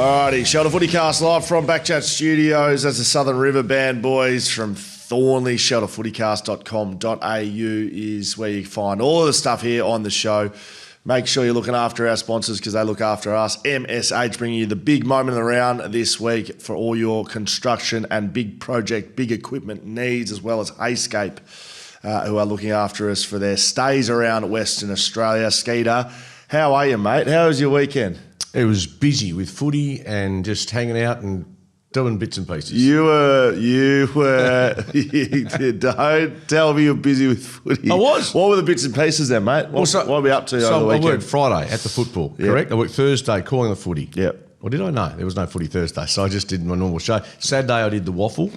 Alrighty, Shelter FootyCast live from BackChat Studios. That's the Southern River Band boys from Thornley. ShelterFootyCast.com.au is where you find all of the stuff here on the show. Make sure you're looking after our sponsors because they look after us. MSH bringing you the big moment of the round this week for all your construction and big project, big equipment needs, as well as Heyscape, who are looking after us for their stays around Western Australia. Skeeter, how are you, mate? How was your weekend? It was busy with footy and just hanging out and doing bits and pieces. You were. Don't tell me you're busy with footy. I was. What were the bits and pieces then, mate? What were we up to over the weekend? I worked Friday at the football, correct? I worked Thursday calling the footy. Yep. Or did I? No, there was no footy Thursday, so I just did my normal show. Saturday I did the waffle,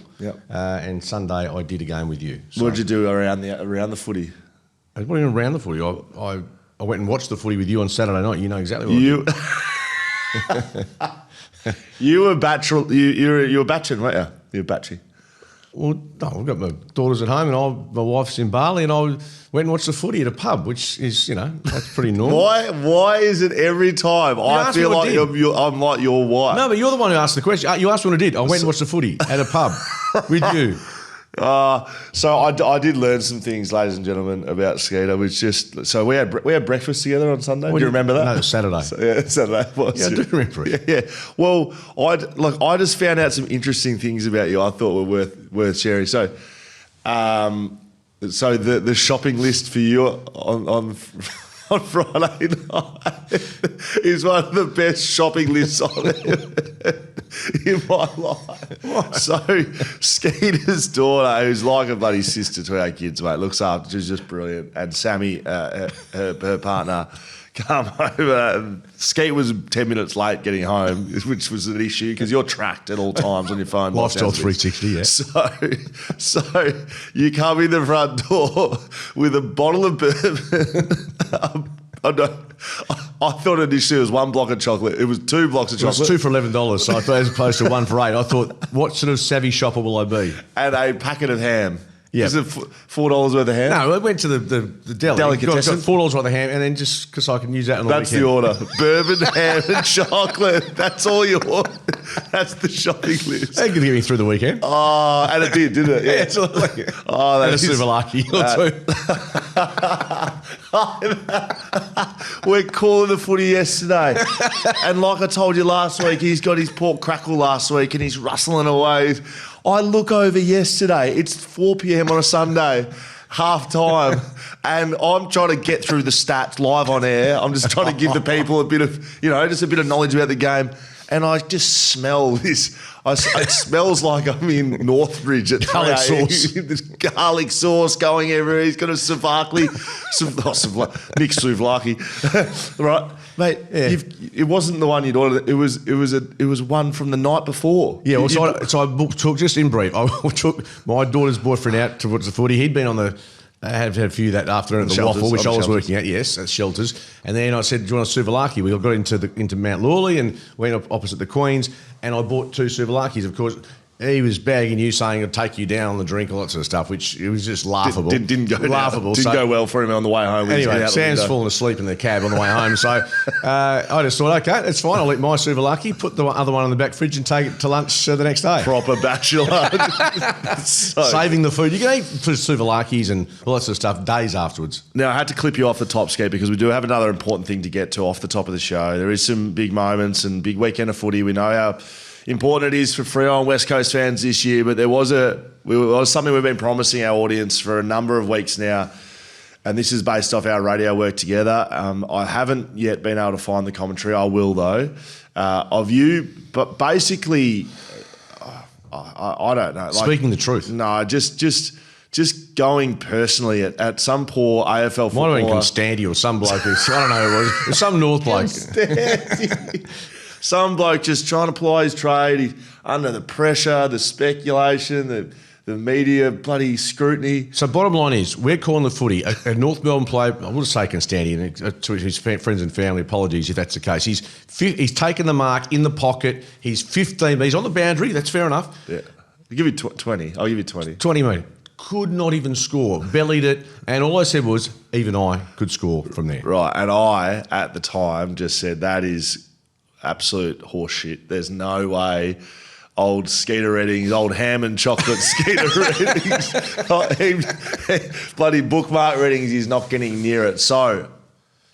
and Sunday I did a game with you. So. What did you do around the footy? What do you mean around the footy? I went and watched the footy with you on Saturday night. You know exactly what I did. You were bachelor. You were batching, weren't you? You were batching. Well, no, I've got my daughters at home, and my wife's in Bali, and I went and watched the footy at a pub, which is, that's pretty normal. Why is it every time I feel like I'm like your wife? No, but you're the one who asked the question. You asked what I did. I went and watched the footy at a pub with you. So I did learn some things, ladies and gentlemen, about Skeeter. So we had breakfast together on Sunday. Do you remember that? No, it was Saturday. Saturday was. Yeah, I do remember it. Yeah. Well, I just found out some interesting things about you I thought were worth sharing. So, the shopping list for you on Friday night is one of the best shopping lists I've ever in my life. What? So Skeeter's daughter, who's like a bloody sister to our kids, mate, looks after. She's just brilliant. And Sammy, her partner, come over. Skeet was 10 minutes late getting home, which was an issue because you're tracked at all times on your phone. Lifestyle 360, yeah. So you come in the front door with a bottle of bourbon. I thought initially it was one block of chocolate. It was 2 blocks of chocolate. It was 2 for $11, so I thought as opposed to 1 for $8. I thought, what sort of savvy shopper will I be? And a packet of ham. Yeah. Is it $4 worth of ham? No, I went to the deli. Delicatessen. Got $4 worth of ham, and then just because I can use that on the That's weekend. the order. Bourbon, ham and chocolate. That's all you want. That's the shopping list. That could get me through the weekend. Oh, and it did, didn't it? Yeah. Absolutely. Oh, and a souvlaki or two. We're calling the footy yesterday. And like I told you last week, he's got his pork crackle last week and he's rustling away. I look over yesterday, it's 4 p.m. on a Sunday, half time, and I'm trying to get through the stats live on air. I'm just trying to give the people a bit of, just a bit of knowledge about the game. And I just smell this. It smells like I'm in Northbridge at garlic sauce. There's garlic sauce going everywhere. He's got a souvlaki, mixed souvlaki, right, mate? Yeah. It wasn't the one you'd ordered. It was one from the night before. Yeah. Well, so I took, just in brief. I took my daughter's boyfriend out to watch the footy. He'd been on the. I had a few that afternoon at the Shelters, waffle, which I was Shelters. working at, yes, at Shelters. And then I said, do you want a souvlaki? We got into Mount Lawley and went up opposite the Queen's, and I bought 2 souvlakis. Of course, he was bagging you, saying it'd take you down on the drink, all that sort of stuff, which it was just laughable. Didn't go laughable. Didn't go well for him on the way home. Anyway, Sam's fallen asleep in the cab on the way home, so I just thought, okay, that's fine. I'll eat my souvlaki, put the other one in the back fridge, and take it to lunch the next day. Proper bachelor. Saving the food. You can eat souvlakis and all that sort of stuff days afterwards. Now, I had to clip you off the top, Skate, because we do have another important thing to get to off the top of the show. There is some big moments and big weekend of footy. We know how important it is for Freo and West Coast fans this year, but there was something we've been promising our audience for a number of weeks now, and this is based off our radio work together. I haven't yet been able to find the commentary. I will, though, of you. But basically, I don't know. Speaking the truth. No, just going personally at some poor AFL footballer. Might have been Constanti or some bloke. I don't know who it was. It was some North bloke. Some bloke just trying to ply his trade. He's under the pressure, the speculation, the media bloody scrutiny. So bottom line is, we're calling the footy. A North Melbourne player, I will say Constanti, and to his friends and family, apologies if that's the case. He's taken the mark in the pocket. He's 15, but he's on the boundary. That's fair enough. Yeah. I'll give you 20. I'll give you 20. 20 metre. Could not even score. Bellied it. And all I said was, even I could score from there. Right. And I, at the time, just said, that is absolute horseshit. There's no way old Skeeter Reddings, old ham and chocolate Skeeter Reddings, bloody bookmark Reddings, he's not getting near it. So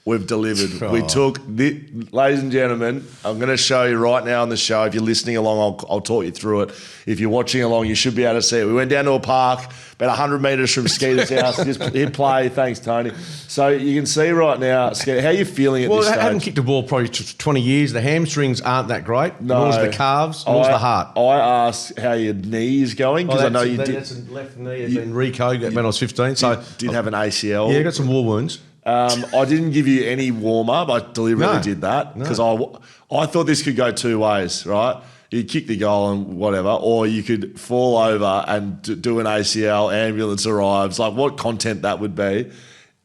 we've delivered. Oh. We took, ladies and gentlemen, I'm going to show you right now on the show. If you're listening along, I'll talk you through it. If you're watching along, you should be able to see it. We went down to a park about 100 metres from Skeeter's house. Just hit play. Thanks, Tony. So you can see right now, Skeeter, how are you feeling at this stage? I haven't kicked a ball probably 20 years. The hamstrings aren't that great. No. Nor the calves, nor the heart. I asked how your knee is going because I know you did. That's a left knee. It's been recode when I was 15. So did have an ACL. Yeah, got some war wounds. I didn't give you any warm-up. I deliberately did that because I thought this could go two ways, right? You kick the goal and whatever, or you could fall over and do an ACL, ambulance arrives, like what content that would be.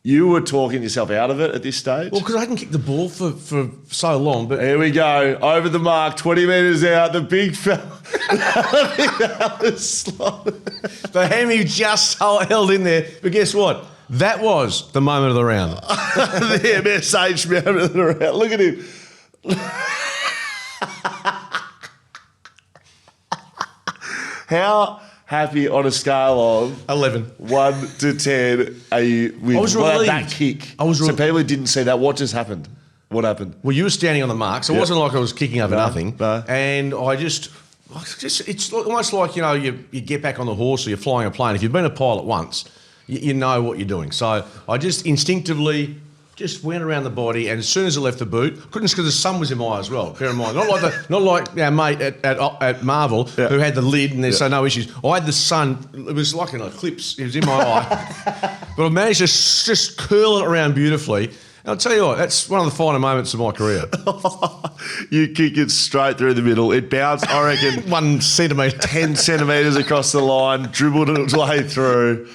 You were talking yourself out of it at this stage? Well, because I hadn't kicked the ball for so long. But here we go, over the mark, 20 metres out, the big fella. The hammy just held in there. But guess what? That was the moment of the round. The MSH moment of the round. Look at him. How happy on a scale of 11, 1 to 10 are you with that kick? So people who didn't see that, what just happened? What happened? Well, you were standing on the mark, so it wasn't like I was kicking over nothing. No. And it's almost like, you get back on the horse or you're flying a plane. If you've been a pilot once, you know what you're doing. So I just instinctively just went around the body, and as soon as I left the boot, couldn't because the sun was in my eye as well. Bear in mind, not like our mate at Marvel who had the lid and there's so no issues. I had the sun; it was like an eclipse. It was in my eye, but I managed to just curl it around beautifully. And I'll tell you what, that's one of the finer moments of my career. You kick it straight through the middle. It bounced, I reckon, 1 centimetre, 10 centimetres across the line, dribbled its way through.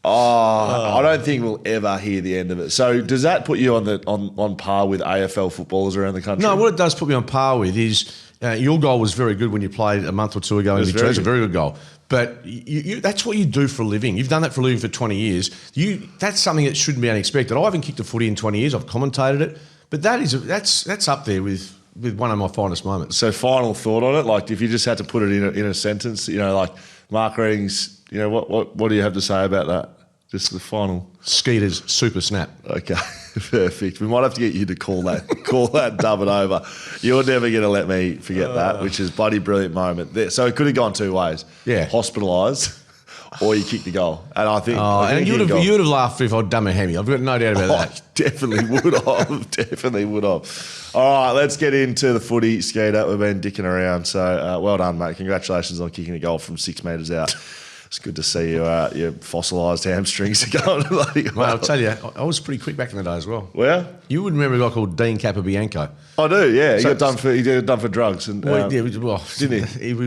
I don't think we'll ever hear the end of it. So does that put you on par with AFL footballers around the country? No, what it does put me on par with is your goal was very good when you played a month or two ago in Victoria. It's a very good goal. But that's what you do for a living. You've done that for a living for 20 years. That's something that shouldn't be unexpected. I haven't kicked a footy in 20 years. I've commentated it. But that's up there with one of my finest moments. So final thought on it, like if you just had to put it in a sentence, like Mark Reddings, what do you have to say about that? Just the final. Skeeter's super snap. Okay, perfect. We might have to get you to call that, dub it over. You're never going to let me forget that, which is a bloody brilliant moment. There. So it could have gone two ways. Yeah. Hospitalised, or you kicked the goal. And I think... and you'd have laughed if I'd done a hammy. I've got no doubt about that. Definitely would have. Definitely would have. All right, let's get into the footy, Skeeter. We've been dicking around. So well done, mate. Congratulations on kicking a goal from 6 metres out. It's good to see you. Your fossilised hamstrings are going bloody well. Mate, I'll tell you, I was pretty quick back in the day as well. Well, you would remember a guy called Dean Capobianco. I do, yeah. He got done for drugs, and didn't he? He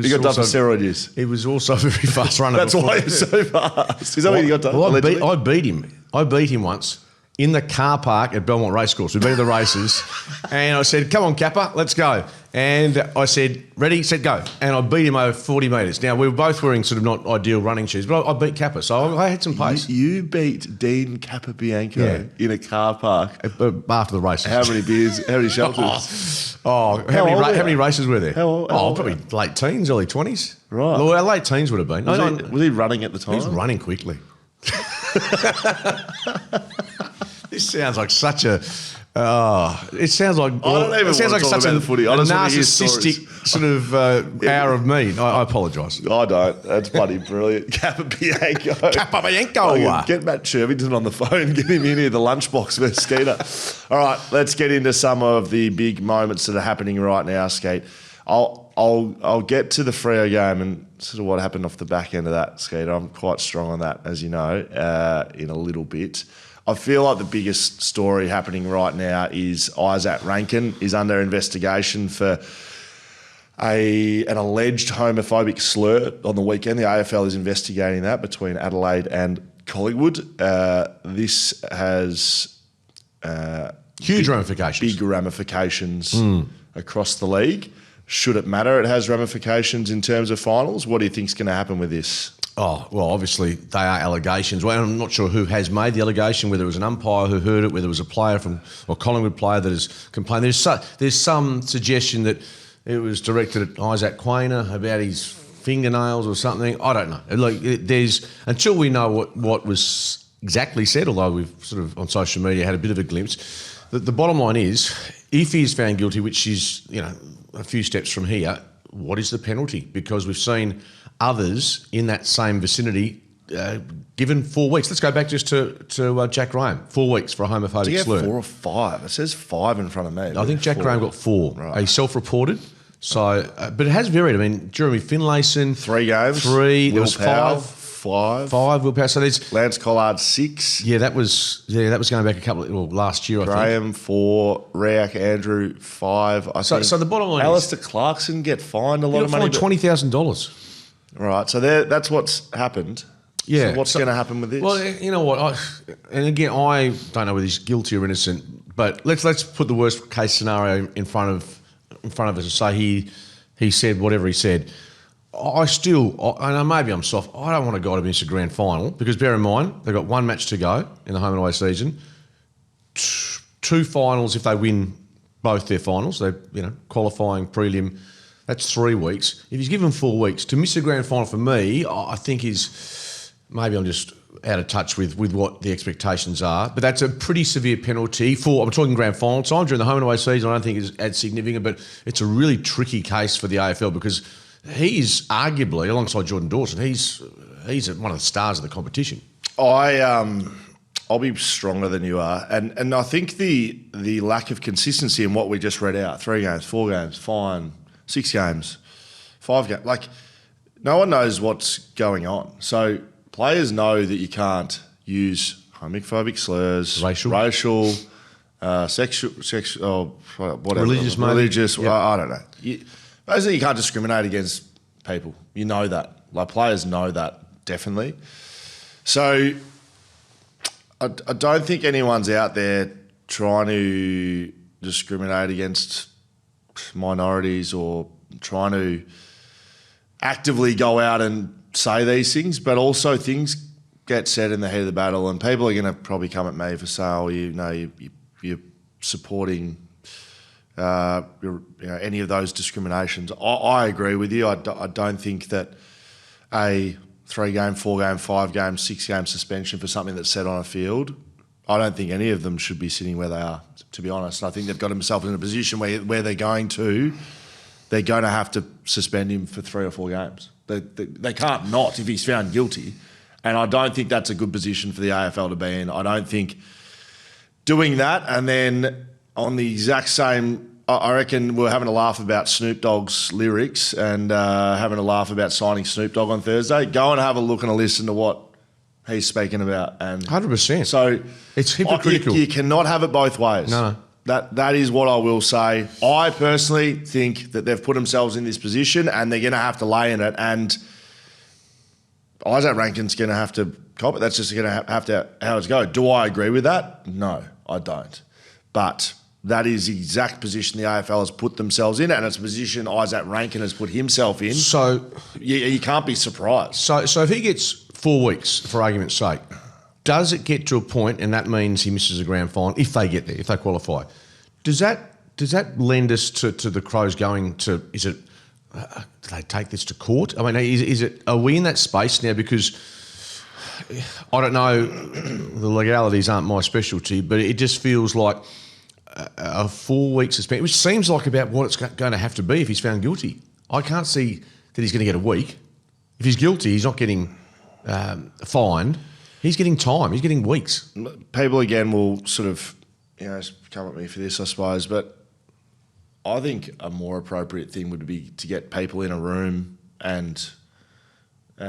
got done for steroid use. He was also a very fast runner. That's why he was so fast. Is that what he got done? Well, I beat him. I beat him once in the car park at Belmont Racecourse. We've been to the races, and I said, "Come on, Kappa, let's go." And I said, "Ready, set, go." And I beat him over 40 metres. Now, we were both wearing sort of not ideal running shoes, but I beat Kappa, so I had some pace. You beat Dean Capobianco in a car park? After the races. How many beers, how many shelters? How many races were there? How old? Probably late teens, early 20s. Right. Well, our late teens would have been. Was he running at the time? He was running quickly. This sounds like such a... it sounds like such a narcissistic sort of hour of me. I apologise. I don't. That's bloody brilliant. Capobianco. Get Matt Shervington on the phone. Get him in here, the lunchbox for Skeeter. All right, let's get into some of the big moments that are happening right now, Skate. I'll get to the Freo game and sort of what happened off the back end of that, Skeeter. I'm quite strong on that, as you know, in a little bit. I feel like the biggest story happening right now is Izak Rankine is under investigation for an alleged homophobic slur on the weekend. The AFL is investigating that between Adelaide and Collingwood. This has huge ramifications. Big ramifications across the league. Should it matter? It has ramifications in terms of finals. What do you think is going to happen with this? Oh, well, obviously they are allegations. Well, I'm not sure who has made the allegation, whether it was an umpire who heard it, whether it was a player or Collingwood player that has complained. There's some suggestion that it was directed at Izak Rankine about his fingernails or something. I don't know. Until we know what was exactly said, although we've sort of on social media had a bit of a glimpse, the bottom line is, if he is found guilty, which is a few steps from here, what is the penalty? Because we've seen others in that same vicinity given 4 weeks. Let's go back just to Jack Graham. 4 weeks for a homophobic slur. 4 or 5? It says 5 in front of me. I think Jack Graham got 4. Right. He's self-reported. So, but it has varied. I mean, Jeremy Finlayson, 3 games. 3. There was Powell, 5. 5 Will Power. So there's Lance Collard 6. Yeah, that was going back last year. Graham 4. Riak Andrew 5. So the bottom line Alistair Clarkson get fined a lot of money. $20,000. Right, so that's what's happened. Yeah. So what's going to happen with this? Well, you know what? I don't know whether he's guilty or innocent, but let's put the worst case scenario in front of us and say he said whatever he said. And maybe I'm soft. I don't want a guy to miss a grand final because bear in mind they've got 1 match to go in the home and away season. 2 finals if they win both their finals. They qualifying prelim. That's 3 weeks. If he's given 4 weeks to miss a grand final for me, I think maybe I'm just out of touch with what the expectations are. But that's a pretty severe penalty I'm talking grand final time during the home and away season. I don't think it's as significant, but it's a really tricky case for the AFL because he's arguably, alongside Jordan Dawson, he's one of the stars of the competition. I'll be stronger than you are, and I think the lack of consistency in what we just read out: 3 games, 4 games, fine. 6 games, 5 games. Like, no one knows what's going on. So players know that you can't use homophobic slurs, racial, sexual, whatever, religious. Yep. I don't know. Basically, you can't discriminate against people. You know that. Like, players know that definitely. So I don't think anyone's out there trying to discriminate against minorities or trying to actively go out and say these things, but also things get said in the heat of the battle and people are going to probably come at me for saying, you're supporting any of those discriminations. I agree with you. I don't think that a 3-game, 4-game, 5-game, 6-game suspension for something that's said on a field, I don't think any of them should be sitting where they are, to be honest. I think they've got themselves in a position where they're going to have to suspend him for 3 or 4 games. They can't not if he's found guilty. And I don't think that's a good position for the AFL to be in. I don't think doing that and then on the exact same, I reckon we're having a laugh about Snoop Dogg's lyrics and having a laugh about signing Snoop Dogg on Thursday. Go and have a look and a listen to what he's speaking about. And 100%. So it's hypocritical. You cannot have it both ways. No. That is what I will say. I personally think that they've put themselves in this position and they're going to have to lay in it. And Izak Rankine's going to have to cop it. That's just going to have to how it's going. Do I agree with that? No, I don't. But that is the exact position the AFL has put themselves in, and it's a position Izak Rankine has put himself in. So you can't be surprised. So if he gets 4 weeks, for argument's sake, does it get to a point, and that means he misses a grand final, if they get there, if they qualify, does that lend us to the Crows going to, is it, do they take this to court? I mean, is it, are we in that space now? Because I don't know, the legalities aren't my specialty, but it just feels like a 4-week suspension, which seems like about what it's going to have to be if he's found guilty. I can't see that he's going to get a week. If he's guilty, he's not getting fined. He's getting time. He's getting weeks. People, again, will sort of, come at me for this, I suppose, but I think a more appropriate thing would be to get people in a room and, put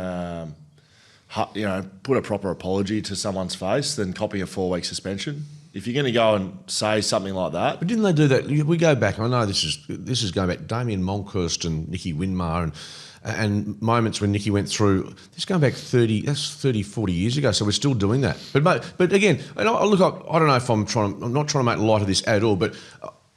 a proper apology to someone's face than copy a 4-week suspension. If you're going to go and say something like that. But didn't they do that? We go back, I know this is going back, Damien Monkhorst and Nicky Winmar and moments when Nicky went through, this is going back 40 years ago, so we're still doing that. But again, and I don't know if I'm not trying to make light of this at all, but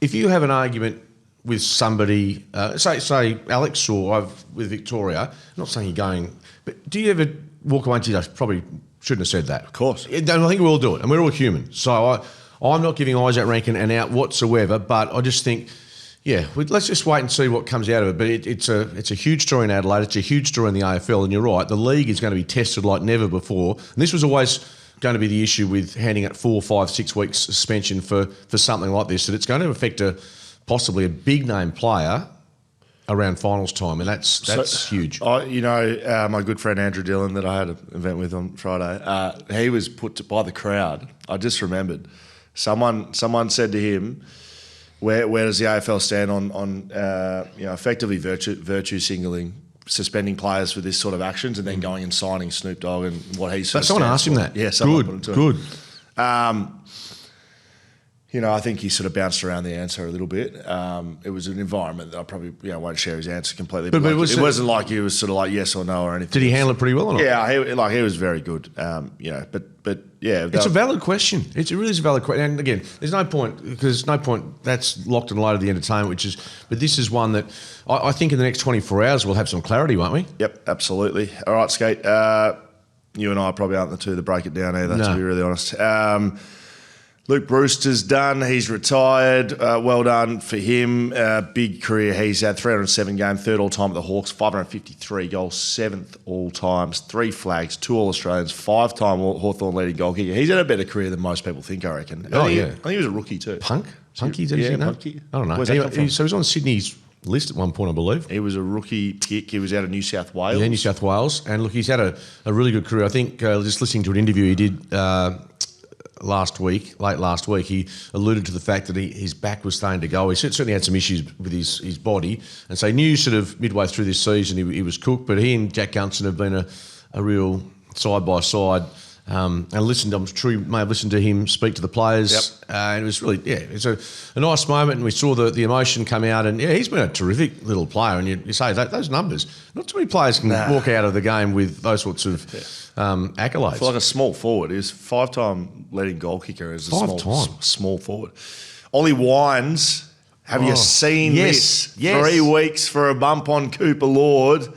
if you have an argument with somebody, say Alex or with Victoria, I'm not saying you're going, but do you ever walk away and say, I probably shouldn't have said that? Of course. I think we all do it, and we're all human. So I'm not giving Izak Rankine an out whatsoever, but I just think, let's just wait and see what comes out of it. But it's a huge story in Adelaide. It's a huge story in the AFL, and you're right. The league is going to be tested like never before. And this was always going to be the issue with handing it 4, 5, 6 weeks suspension for something like this. That it's going to affect possibly a big name player around finals time, and that's huge. My good friend Andrew Dillon that I had an event with on Friday, he was put by the crowd. I just remembered someone said to him, Where does the AFL stand on effectively virtue signaling, suspending players for this sort of actions, and then going and signing Snoop Dogg and what he said? Someone asked him that. Yeah, someone put it to him. Good. I think he sort of bounced around the answer a little bit. It was an environment that I probably won't share his answer completely. But it wasn't like he was sort of like yes or no or anything. Did he handle it pretty well or not? Yeah, he was very good. It's a valid question. It really is a valid question. And again, there's no point that's locked and loaded the entertainment, but this is one that I think in the next 24 hours we'll have some clarity, won't we? Yep, absolutely. All right, Skate. You and I probably aren't the two that break it down either, to be really honest. Luke Brewster's done. He's retired. Well done for him. Big career he's had. 307 game, third all-time at the Hawks, 553 goals, 7th all-times, 3 flags, 2 All-Australians, 5-time Hawthorn leading goal kicker. He's had a better career than most people think, I reckon. I think he was a rookie too. Punky? Punky. I don't know. So he was on Sydney's list at one point, I believe. He was a rookie pick. He was out of New South Wales. Yeah, New South Wales. And look, he's had a really good career. I think just listening to an interview he did late last week, he alluded to the fact that his back was starting to go. He certainly had some issues with his body, and so he knew sort of midway through this season he was cooked. But he and Jack Gunson have been a real side by side. And I'm sure you may have listened to him speak to the players. Yep. And it was really, it's a nice moment, and we saw the emotion come out. And he's been a terrific little player. And you say those numbers, not too many players can walk out of the game with those sorts of accolades. For like a small forward, he's 5-time leading goal kicker as a small forward. Ollie Wines, have you seen this? Yes. 3 weeks for a bump on Cooper Lord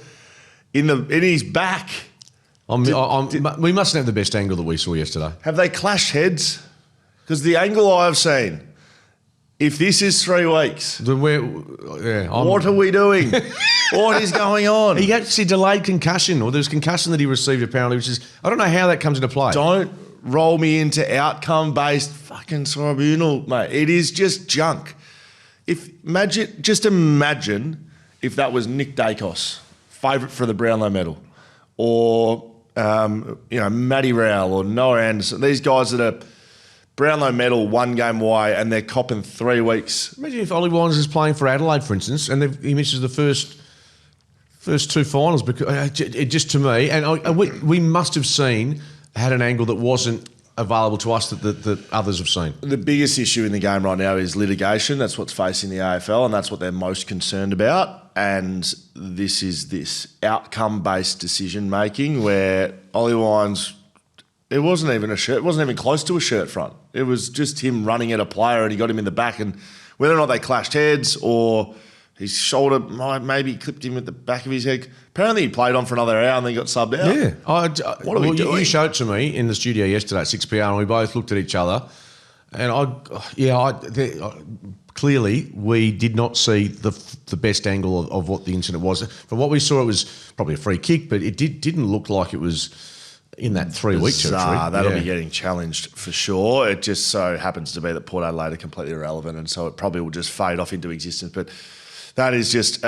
in his back. We mustn't have the best angle that we saw yesterday. Have they clashed heads? Because the angle I've seen, if this is 3 weeks, what are we doing? What is going on? He actually delayed concussion, or there was concussion that he received apparently, which is, I don't know how that comes into play. Don't roll me into outcome-based fucking tribunal, mate. It is just junk. Just imagine if that was Nick Dacos, favourite for the Brownlow medal, or Matty Rowell or Noah Anderson, these guys that are Brownlow medal 1 game away and they're copping 3 weeks. Imagine if Ollie Wines is playing for Adelaide, for instance, and he misses the first 2 finals, because just to me, and we must have had an angle that wasn't available to us that others have seen. The biggest issue in the game right now is litigation. That's what's facing the AFL, and that's what they're most concerned about. And this is this outcome-based decision-making where Ollie Wines, it wasn't even a shirt. It wasn't even close to a shirt front. It was just him running at a player, and he got him in the back. And whether or not they clashed heads or his shoulder maybe clipped him at the back of his head. Apparently he played on for another hour and then got subbed out. Yeah. What are we doing? You showed it to me in the studio yesterday at 6 p.m. and we both looked at each other. And clearly we did not see the best angle of what the incident was. From what we saw, it was probably a free kick, but it didn't look like it was in that 3-week territory. That'll be getting challenged for sure. It just so happens to be that Port Adelaide are completely irrelevant, and so it probably will just fade off into existence. But that is just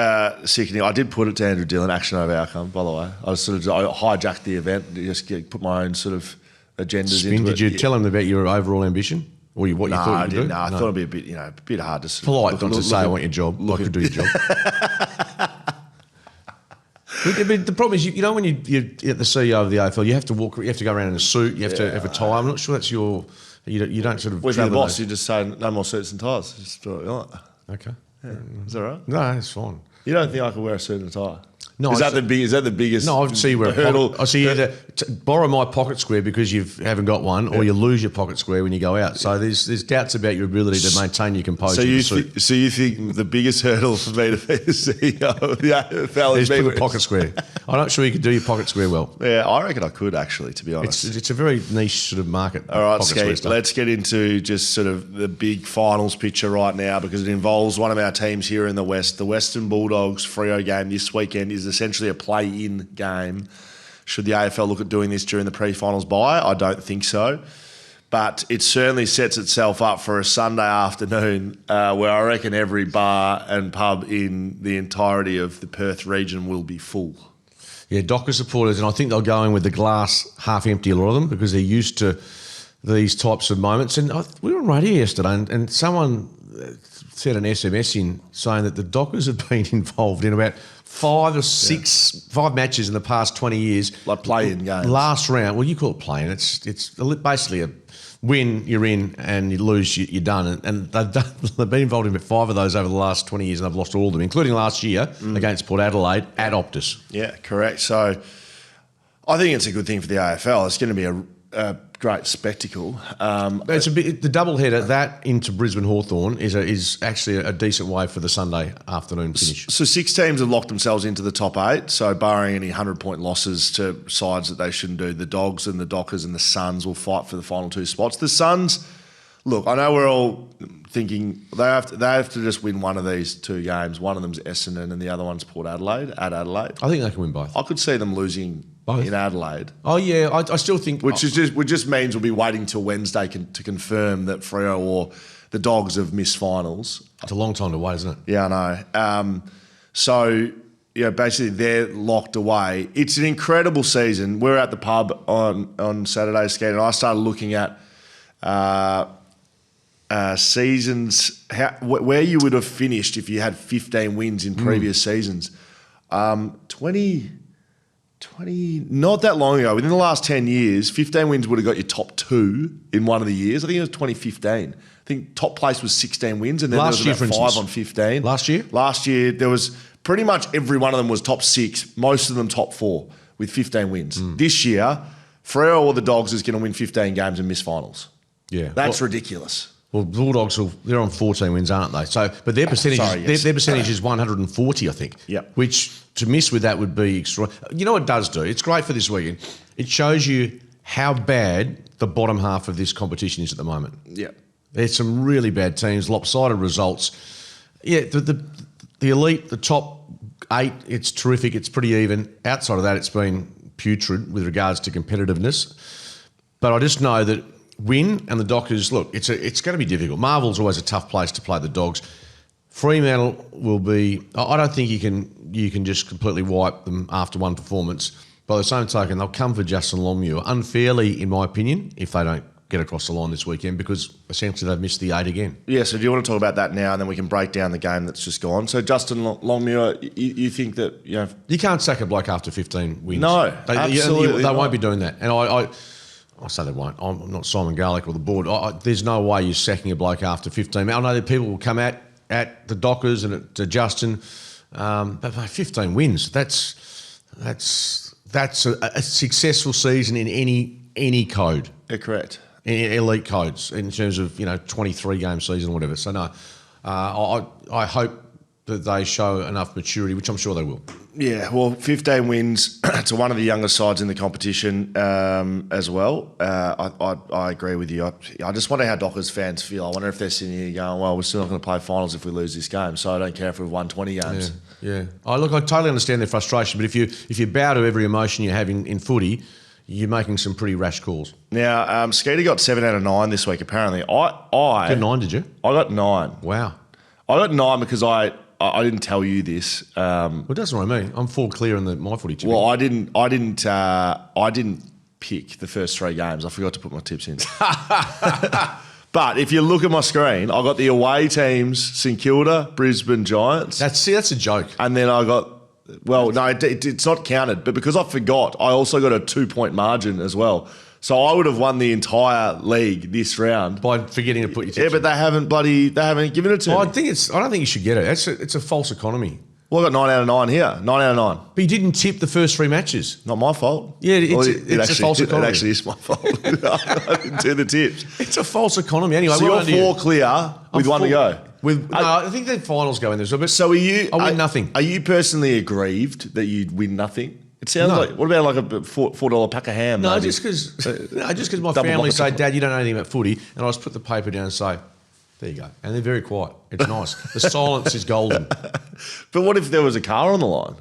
sickening. I did put it to Andrew Dillon, action over outcome, by the way. I hijacked the event, just put my own sort of agendas into it. Did you tell him about your overall ambition? Or what you thought you could do? No, I thought it'd be a bit hard to... Polite not to say I want your job. I could do your job. But the problem is, when you're at the CEO of the AFL, you have to go around in a suit, you have to have a tie. I'm not sure that's your... You don't sort of... Where's the boss? You just say, no more suits and ties. Just do what you like. Okay. Yeah. Is that right? No, it's fine. You don't think I could wear a suit and a tie? No, Is that the biggest? No, I see where hurdle. I see you either borrow my pocket square because you haven't got one, or you lose your pocket square when you go out. So there's doubts about your ability to maintain your composure. So you think the biggest hurdle for me to be the CEO of the AFL is the pocket square? I'm not sure you could do your pocket square well. Yeah, I reckon I could actually, to be honest. It's a very niche sort of market. All right, Skeet, let's get into just sort of the big finals picture right now, because it involves one of our teams here in the West. The Western Bulldogs Freo game this weekend is essentially a play-in game. Should the AFL look at doing this during the pre-finals bye? I don't think so. But it certainly sets itself up for a Sunday afternoon where I reckon every bar and pub in the entirety of the Perth region will be full. Yeah, Docker supporters, and I think they'll go in with the glass half empty, a lot of them, because they're used to these types of moments. And we were on radio yesterday, and someone sent an SMS in saying that the Dockers have been involved in about 5 matches in the past 20 years. Like play-in games. Last round, well, you call it play-in. It's basically a win, you're in, and you lose, you're done. And they've been involved in about 5 of those over the last 20 years, and they've lost all of them, including last year against Port Adelaide at Optus. Yeah, correct. So I think it's a good thing for the AFL. It's going to be a great spectacle. It's the double header that into Brisbane Hawthorn is actually a decent way for the Sunday afternoon finish. So 6 teams have locked themselves into the top 8. So barring any 100-point losses to sides that they shouldn't do, the Dogs and the Dockers and the Suns will fight for the final 2 spots. The Suns, look, I know we're all thinking they have to just win one of these 2 games. One of them's Essendon and the other one's Port Adelaide at Adelaide. I think they can win both. I could see them losing both in Adelaide. Oh yeah, I still think which just means we'll be waiting till Wednesday to confirm that Freo or the Dogs have missed finals. It's a long time to wait, isn't it? Yeah, I know. So basically they're locked away. It's an incredible season. We're at the pub on Saturday, Skate, and I started looking at seasons where you would have finished if you had 15 wins in previous seasons. 20, not that long ago, within the last 10 years, 15 wins would have got you top 2 in one of the years. I think it was 2015. I think top place was 16 wins, and then last there was year, about 5 on 15. Last year? Last year, there was pretty much every one of them was top 6, most of them top 4 with 15 wins. This year, Freo or the Dogs is going to win 15 games and miss finals. Yeah. That's ridiculous. Well, Bulldogs, they're on 14 wins, aren't they? So, but their percentage, their percentage is 140, I think. Yep. Which to miss with that would be extraordinary. You know what it does do? It's great for this weekend. It shows you how bad the bottom half of this competition is at the moment. Yeah. There's some really bad teams, lopsided results. Yeah, the elite, the top 8, it's terrific. It's pretty even. Outside of that, it's been putrid with regards to competitiveness. But I just know that Win and the Dockers, look, it's going to be difficult. Marvel's always a tough place to play the Dogs. Fremantle will be. I don't think you can just completely wipe them after one performance. By the same token, they'll come for Justin Longmuir unfairly, in my opinion, if they don't get across the line this weekend, because essentially they've missed the 8 again. Yeah. So do you want to talk about that now, and then we can break down the game that's just gone? So Justin Longmuir, you think that you can't sack a bloke after 15 wins? No, absolutely they won't be doing that, and I say they won't. I'm not Simon Garlick or the board. There's no way you're sacking a bloke after 15. I know that people will come at the Dockers and at Justin, but 15 wins. That's a successful season in any code. Yeah, correct. In elite codes in terms of 23 game season or whatever. So no, I hope that they show enough maturity, which I'm sure they will. Yeah, well, 15 wins to one of the younger sides in the competition as well. I agree with you. I just wonder how Dockers fans feel. I wonder if they're sitting here going, well, we're still not going to play finals if we lose this game, so I don't care if we've won 20 games. Yeah. I totally understand their frustration, but if you bow to every emotion you have in footy, you're making some pretty rash calls. Now, Skeeter got 7 out of 9 this week, apparently. You got 9, did you? I got 9. Wow. I got 9 because I didn't tell you this. Well, it doesn't worry me. I'm 4 clear in my footy tipping. Well, I didn't pick the first 3 games. I forgot to put my tips in. But if you look at my screen, I got the away teams: St Kilda, Brisbane Giants. That's a joke. And then I got. Well, no, it's not counted. But because I forgot, I also got a 2-point margin as well. So I would have won the entire league this round by forgetting to put your tips. Yeah, but they haven't given it to me. I don't think you should get it. It's a false economy. Well, I got 9 out of 9 here. 9 out of 9. But you didn't tip the first 3 matches. Not my fault. Yeah, it's a false economy. It actually is my fault. I didn't do the tips. It's a false economy. Anyway, So you're 4 clear with 1 to go. I think the finals go in there. But So are you? I win nothing. Are you personally aggrieved that you'd win nothing? It sounds like. What about like a $4 pack of ham? No, maybe? just because my Double family bucket. say, Dad, you don't know anything about footy, and I just put the paper down and say, there you go. And they're very quiet. It's nice. The silence is golden. But what if there was a car on the line?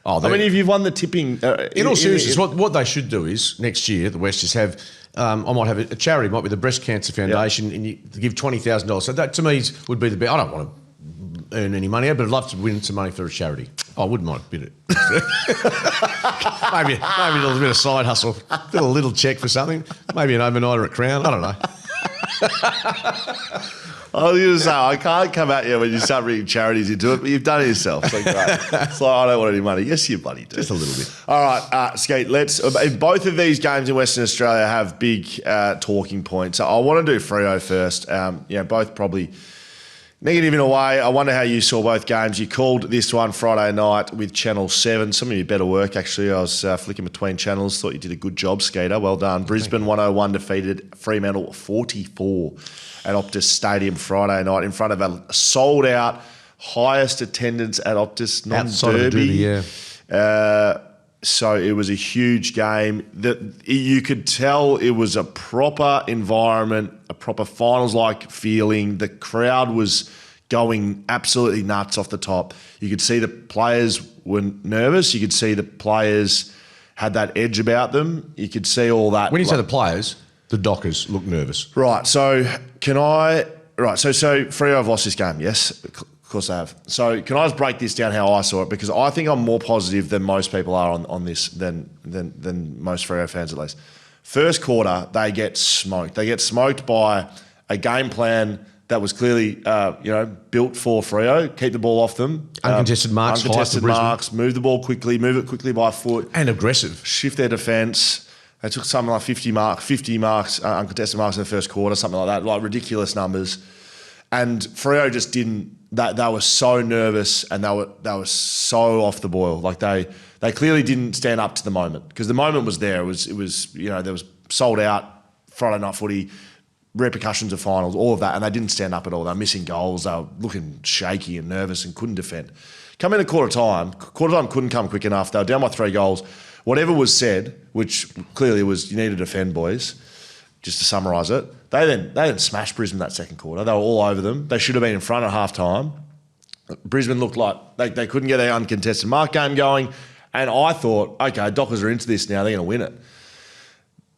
Oh, I mean, if you've won the tipping... in all seriousness, what they should do is, next year, the West is have... I might have a charity, it might be the Breast Cancer Foundation, and you give $20,000. So that, to me, would be the best. I don't want to earn any money, but I'd love to win some money for a charity. I wouldn't mind a bit of maybe a little bit of side hustle, a little check for something, maybe an overnighter at Crown, I don't know. I was going to say, I can't come at you when you start bringing charities into it, but you've done it yourself, so great. It's like, I don't want any money. Yes, you bloody do. Just a little bit. All right, Skate, both of these games in Western Australia have big talking points. So I want to do Freo first. Both probably... negative in a way. I wonder how you saw both games. You called this one Friday night with Channel 7. Some of you better work, actually. I was flicking between channels. Thought you did a good job, Skater. Well done. Brisbane 101 defeated Fremantle 44 at Optus Stadium Friday night in front of a sold-out, highest attendance at Optus non-derby. So it was a huge game. That you could tell it was a proper environment, a proper finals-like feeling. The crowd was going absolutely nuts off the top. You could see the players were nervous. You could see the players had that edge about them. You could see all that. When you say the players, the Dockers look nervous. Right. So can I? Right. So Freo have lost this game. Yes. Of course I have. So can I just break this down how I saw it? Because I think I'm more positive than most people are on this than most Freo fans at least. First quarter, they get smoked. They get smoked by a game plan that was clearly built for Freo. Keep the ball off them. Uncontested marks. Uncontested marks. Move the ball quickly. Move it quickly by foot. And aggressive. Shift their defence. They took something like 50 marks, uncontested marks in the first quarter, something like that, like ridiculous numbers. And Freo just didn't. They were so nervous and they were so off the boil. Like they clearly didn't stand up to the moment because the moment was there. It was there was sold out Friday night footy, repercussions of finals, all of that, and they didn't stand up at all. They were missing goals. They were looking shaky and nervous and couldn't defend. Come into quarter time couldn't come quick enough. They were down by 3 goals. Whatever was said, which clearly was you need to defend, boys. Just to summarise it, they then smashed Brisbane that second quarter. They were all over them. They should have been in front at half time. Brisbane looked like they couldn't get their uncontested mark game going. And I thought, okay, Dockers are into this now. They're going to win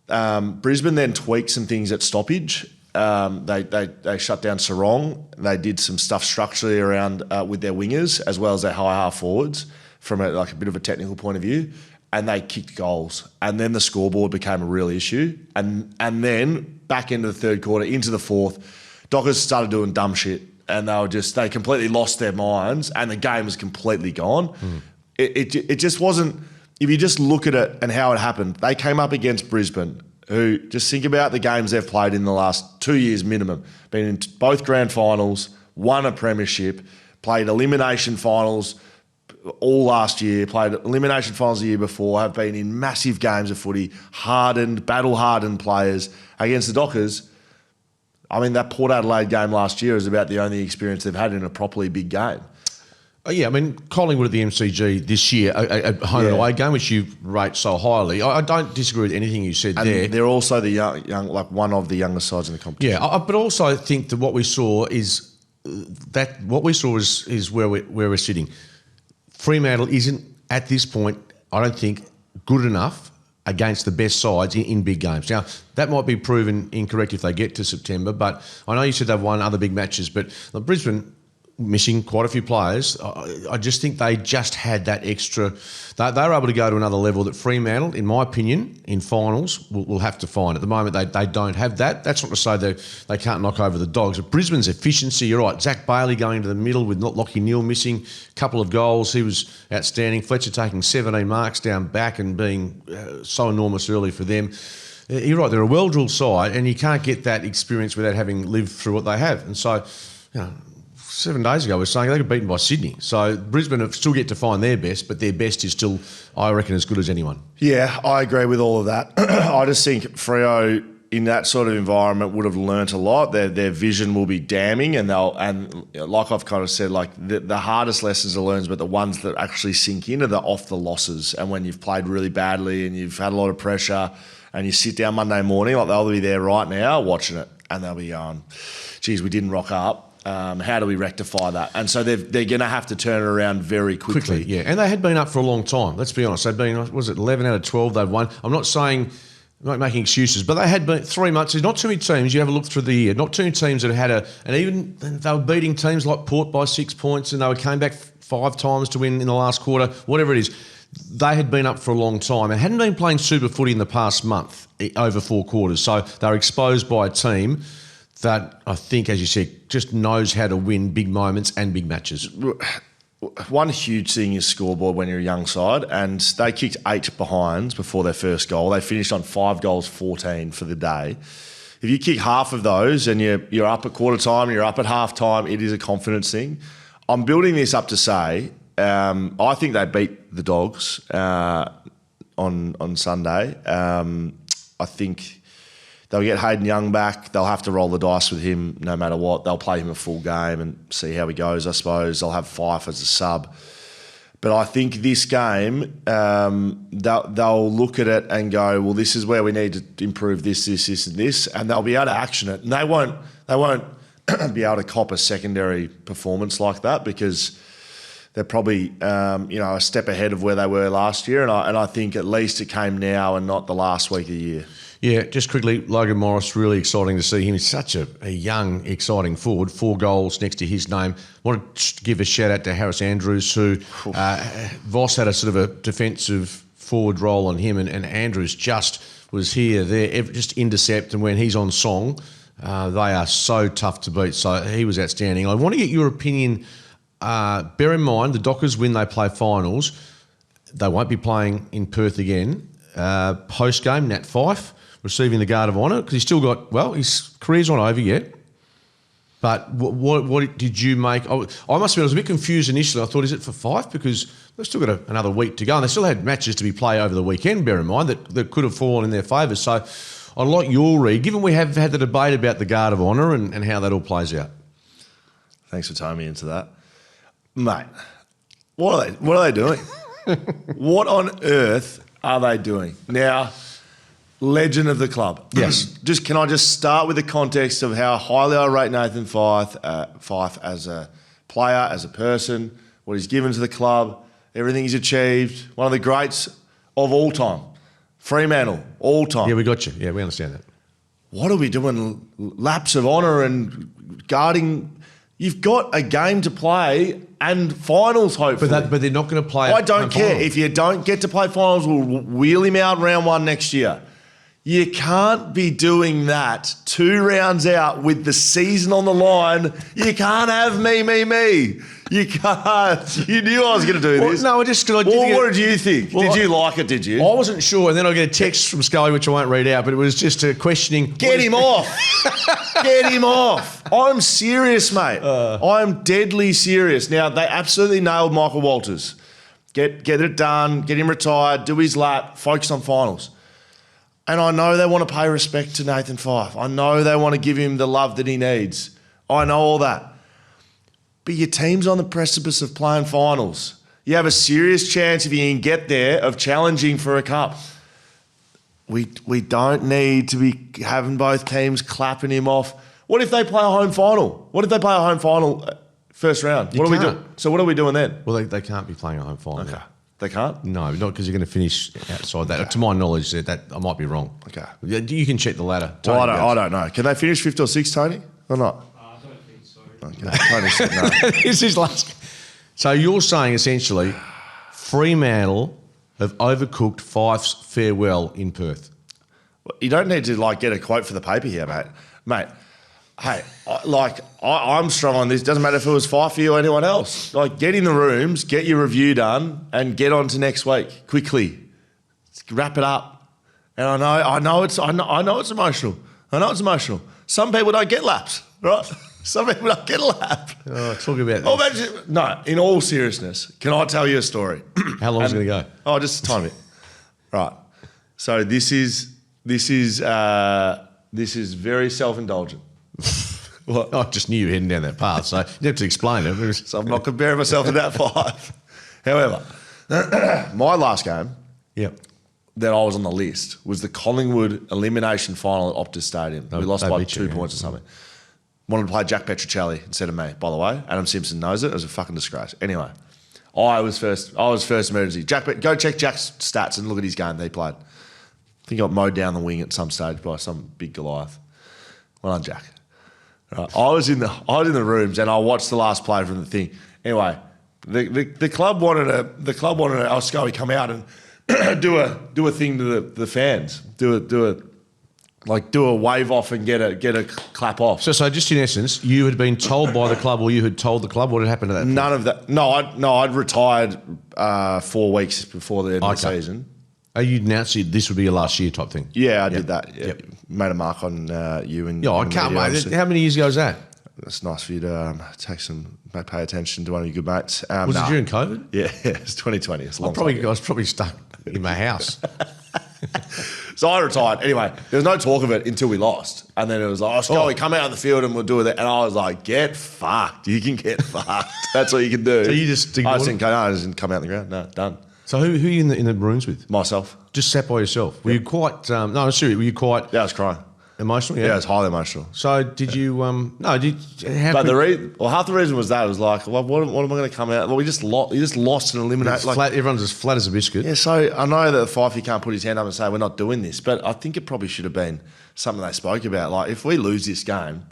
it. Brisbane then tweaked some things at stoppage. They shut down Sarong. They did some stuff structurally around with their wingers as well as their high half forwards from a bit of a technical point of view. And they kicked goals. And then the scoreboard became a real issue. And then back into the third quarter, into the fourth, Dockers started doing dumb shit. And they completely lost their minds and the game was completely gone. It just wasn't, if you just look at it and how it happened, they came up against Brisbane, who, just think about the games they've played in the last 2 years minimum, been in both grand finals, won a premiership, played elimination finals all last year, played elimination finals the year before, have been in massive games of footy, battle-hardened players against the Dockers. I mean, that Port Adelaide game last year is about the only experience they've had in a properly big game. Yeah, I mean, Collingwood at the MCG this year, a home and away game, which you rate so highly. I don't disagree with anything you said there. They're also the young, like one of the younger sides in the competition. Yeah, but also I think that what we saw is where we're sitting. Fremantle isn't, at this point, I don't think, good enough against the best sides in big games. Now, that might be proven incorrect if they get to September, but I know you said they've won other big matches, but Brisbane missing quite a few players. I just think they just had that extra. They were able to go to another level that Fremantle, in my opinion, in finals will have to find. At the moment, they don't have that. That's not to say they can't knock over the Dogs. But Brisbane's efficiency, you're right. Zach Bailey going into the middle with not Lachie Neale missing a couple of goals. He was outstanding. Fletcher taking 17 marks down back and being so enormous early for them. You're right. They're a well-drilled side, and you can't get that experience without having lived through what they have. And so, 7 days ago, we were saying they got beaten by Sydney. So Brisbane have still yet to find their best, but their best is still, I reckon, as good as anyone. Yeah, I agree with all of that. I just think Freo in that sort of environment would have learnt a lot. Their vision will be damning, and like I've kind of said, like the hardest lessons are learned, but the ones that actually sink in are the off the losses. And when you've played really badly and you've had a lot of pressure, and you sit down Monday morning, like they'll be there right now watching it, and they'll be going, "Geez, we didn't rock up. How do we rectify that?" And so they're going to have to turn it around very quickly. Yeah, and they had been up for a long time. Let's be honest. They've been, was it 11 out of 12 they've won? I'm not saying, I'm not making excuses, but they had been 3 months. There's not too many teams, you have a look through the year, not too many teams that had and even they were beating teams like Port by 6 points, and they came back 5 times to win in the last quarter, whatever it is. They had been up for a long time and hadn't been playing super footy in the past month over 4 quarters. So they were exposed by a team that I think, as you said, just knows how to win big moments and big matches. One huge thing is scoreboard when you're a young side, and they kicked 8 behinds before their first goal. They finished on 5 goals, 14 for the day. If you kick half of those and you're up at quarter time, you're up at half time, it is a confidence thing. I'm building this up to say, I think they beat the Dogs on Sunday. I think they'll get Hayden Young back. They'll have to roll the dice with him no matter what. They'll play him a full game and see how he goes, I suppose. They'll have Fife as a sub. But I think this game, they'll look at it and go, well, this is where we need to improve this, and this, and they'll be able to action it. And they won't be able to cop a secondary performance like that, because they're probably a step ahead of where they were last year. And I think at least it came now and not the last week of the year. Yeah, just quickly, Logan Morris, really exciting to see him. He's such a young, exciting forward. 4 goals next to his name. Want to give a shout out to Harris Andrews, who Voss had a sort of a defensive forward role on him, and Andrews just was here, there, just intercept, and when he's on song, they are so tough to beat. So he was outstanding. I want to get your opinion. Bear in mind, the Dockers, when they play finals, they won't be playing in Perth again. Post-game, Nat Fife receiving the Guard of Honour, because he's still got, his career's not over yet. But what did you make? I must admit, I was a bit confused initially. I thought, is it for Fife? Because they've still got another week to go, and they still had matches to be played over the weekend, bear in mind, that could have fallen in their favour. So I'd like your read, given we have had the debate about the Guard of Honour and how that all plays out. Thanks for tying me into that. Mate, what are they doing? What on earth are they doing? Now, legend of the club. Yes. Can I just start with the context of how highly I rate Nathan Fife as a player, as a person, what he's given to the club, everything he's achieved, one of the greats of all time. Fremantle, all time. Yeah, we got you. Yeah, we understand that. What are we doing? Laps of honour and guarding. You've got a game to play and finals, hopefully. But they're not going to play. I don't care. If you don't get to play finals, we'll wheel him out round 1 next year. You can't be doing that 2 rounds out with the season on the line. You can't have me. You can't. You knew I was going to do this. No, what did you think? Did you like it, did you? I wasn't sure, and then I get a text from Scully, which I won't read out, but it was just a questioning. Get him off. Get him off. I'm serious, mate. I'm deadly serious. Now, they absolutely nailed Michael Walters. Get it done, get him retired, do his lap, focus on finals. And I know they want to pay respect to Nathan Fife. I know they want to give him the love that he needs. I know all that. But your team's on the precipice of playing finals. You have a serious chance, if you can get there, of challenging for a cup. We don't need to be having both teams clapping him off. What if they play a home final? What if they play a home final first round? What are we doing? So what are we doing then? Well, they can't be playing a home final. Okay. They can't? No, not because you're going to finish outside that. Okay. To my knowledge, that I might be wrong. Okay. You can check the ladder. Well, I don't know. Can they finish 5th or 6th, Tony? Or not? I don't think so. Okay. Tony said no. This is last. So you're saying essentially Fremantle have overcooked Fife's farewell in Perth. You don't need to get a quote for the paper here, mate. Mate, hey, I'm strong on this. Doesn't matter if it was Fife or anyone else. Get in the rooms, get your review done, and get on to next week quickly. Wrap it up. And I know it's emotional. Some people don't get laps, right? Some people don't get a lap. Oh, talk about Oh, this. imagine, no, in all seriousness, can I tell you a story? How long is it going to go? Oh, just a tiny bit. Right. So this is very self-indulgent. What? I just knew you were heading down that path, so you didn't have to explain it. So I'm not comparing myself to that 5. However, my last game Yep. that I was on the list was the Collingwood elimination final at Optus Stadium. We lost by 2 points or something. Wanted to play Jack Petrocelli instead of me, by the way. Adam Simpson knows it. It was a fucking disgrace. Anyway, I was first emergency. Go check Jack's stats and look at his game that he played. I think he got mowed down the wing at some stage by some big Goliath. Well done, Jack. Right. I was in the rooms and I watched the last play from the thing. Anyway, the club wanted a Scully come out and do a thing to the fans. Do a wave off and get a clap off. So just in essence, you had been told by the club, or you had told the club what had happened to that? None of that. No, I'd retired 4 weeks before the end of the season. Oh, you announced this would be your last year type thing? Yeah, I did that. Yeah. Yep. Made a mark on you and I can't wait. How many years ago was that? It's nice for you to pay attention to one of your good mates. Was it during COVID? Yeah, it's 2020. It's a long I was probably stuck in my house. So I retired. Anyway, there was no talk of it until we lost. And then it was like, Scully, come out on the field and we'll do it. And I was like, get fucked. You can get fucked. That's all you can do. So you just I just didn't come out on the ground. No, done. So who are you in the rooms with? Myself. Just sat by yourself. Were you quite? No, seriously. Were you quite? Yeah, I was crying. Emotional. Yeah, I was highly emotional. So did you? No, did. But half the reason was that it was like, well, what am I going to come out? Well, you just lost and eliminated. Like, everyone's as flat as a biscuit. Yeah. So I know that Fifey can't put his hand up and say we're not doing this, but I think it probably should have been something they spoke about. Like, if we lose this game,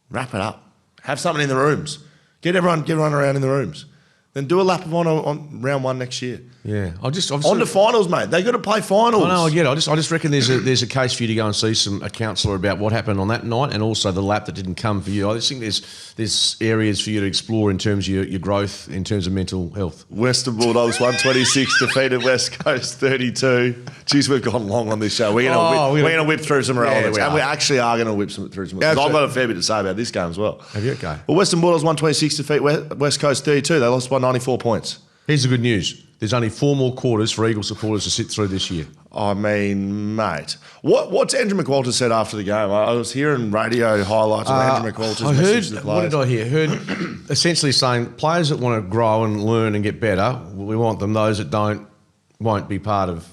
wrap it up. Have something in the rooms. Get everyone around in the rooms. Then do a lap of honour on round 1 next year. Yeah, on to finals, mate. They got to play finals. I know, I get it. I just reckon there's a case for you to go and see a counsellor about what happened on that night, and also the lap that didn't come for you. I just think there's areas for you to explore in terms of your growth, in terms of mental health. Western Bulldogs 126 defeated West Coast 32. Jeez, we've gone long on this show. We're going to whip through some relevance, and we actually are going to whip through some. I've got a fair bit to say about this game as well. Have you? Okay. Well, Western Bulldogs 126 defeat West Coast 32. They lost by 94 points. Here's the good news. There's only 4 more quarters for Eagle supporters to sit through this year. I mean, mate, what's Andrew McWalter said after the game? I was hearing radio highlights of Andrew McWalter's message to the players. What did I hear? Heard essentially saying players that want to grow and learn and get better, we want them. Those that don't won't be part of.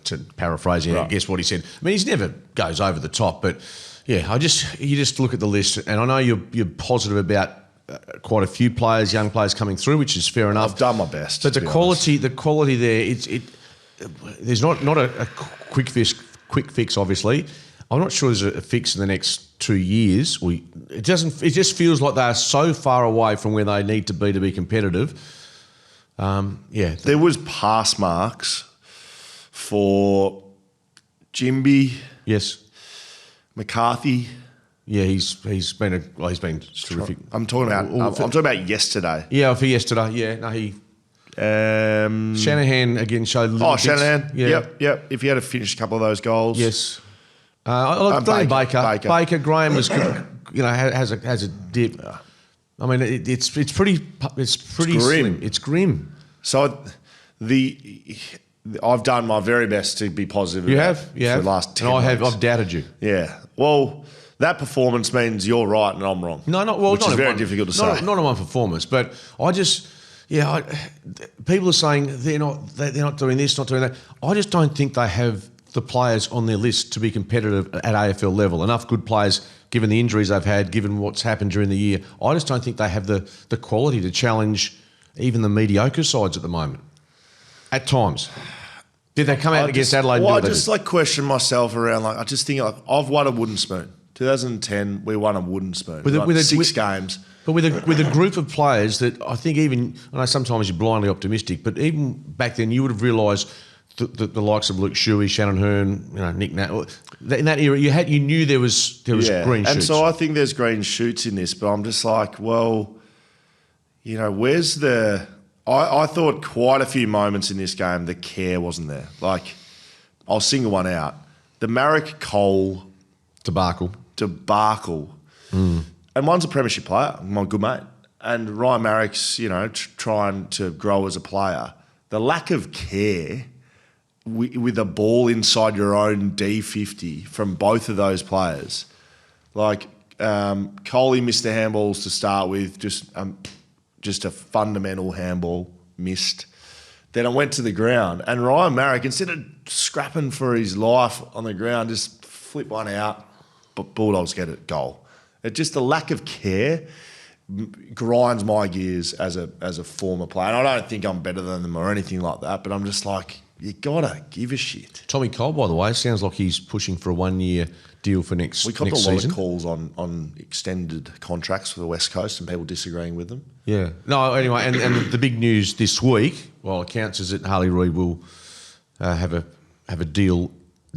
To paraphrasing, right. I guess what he said. I mean, he never goes over the top, but yeah, you just look at the list, and I know you're positive about. Quite a few young players coming through, which is fair enough. I've done my best. But the quality there, there's not a quick fix. Obviously, I'm not sure there's a fix in the next 2 years. It just feels like they are so far away from where they need to be competitive. There was pass marks for Jimby. Yes. McCarthy. Yeah, he's been terrific. I'm talking about yesterday. Yeah, for yesterday. Yeah, no, he. Shanahan again showed. Shanahan. Yeah. Yep. If he had to finish a couple of those goals. Yes. Baker. Graham was, has a dip. I mean, it's pretty grim. Slim. It's grim. So I've done my very best to be positive. You have. For the last 10 weeks. And I've doubted you. Yeah. Well. That performance means you're right and I'm wrong. Which is very difficult to say. Not on one performance, but people are saying they're not doing this, not doing that. I just don't think they have the players on their list to be competitive at AFL level. Enough good players, given the injuries they've had, given what's happened during the year. I just don't think they have the quality to challenge even the mediocre sides at the moment. At times. Did they come out against Adelaide? Well, I just question myself around. I just think I've won a wooden spoon. 2010, we won a wooden spoon. With 6 games. But with a group of players that I think I know sometimes you're blindly optimistic, but even back then you would have realised the likes of Luke Shuey, Shannon Hearn, Nick Nat, in that era you knew there was green shoots. And so I think there's green shoots in this, but I'm just like, well, where's the... I thought quite a few moments in this game the care wasn't there. Like, I'll single one out. The Marek Cole... Debacle. and one's a premiership player, my good mate, and Ryan Marrick's, trying to grow as a player. The lack of care with a ball inside your own D50 from both of those players. Like, Coley missed the handballs to start with, just a fundamental handball missed. Then I went to the ground, and Ryan Marrick, instead of scrapping for his life on the ground, just flip one out, but Bulldogs get it, goal. It just, the lack of care grinds my gears as a former player. And I don't think I'm better than them or anything like that, but I'm just like, you gotta give a shit. Tommy Cole, by the way, sounds like he's pushing for a 1-year deal for next season. We got a lot of calls on extended contracts for the West Coast and people disagreeing with them. Yeah. No, anyway, and the big news this week, well, it counts, is that Harley Reid will have a deal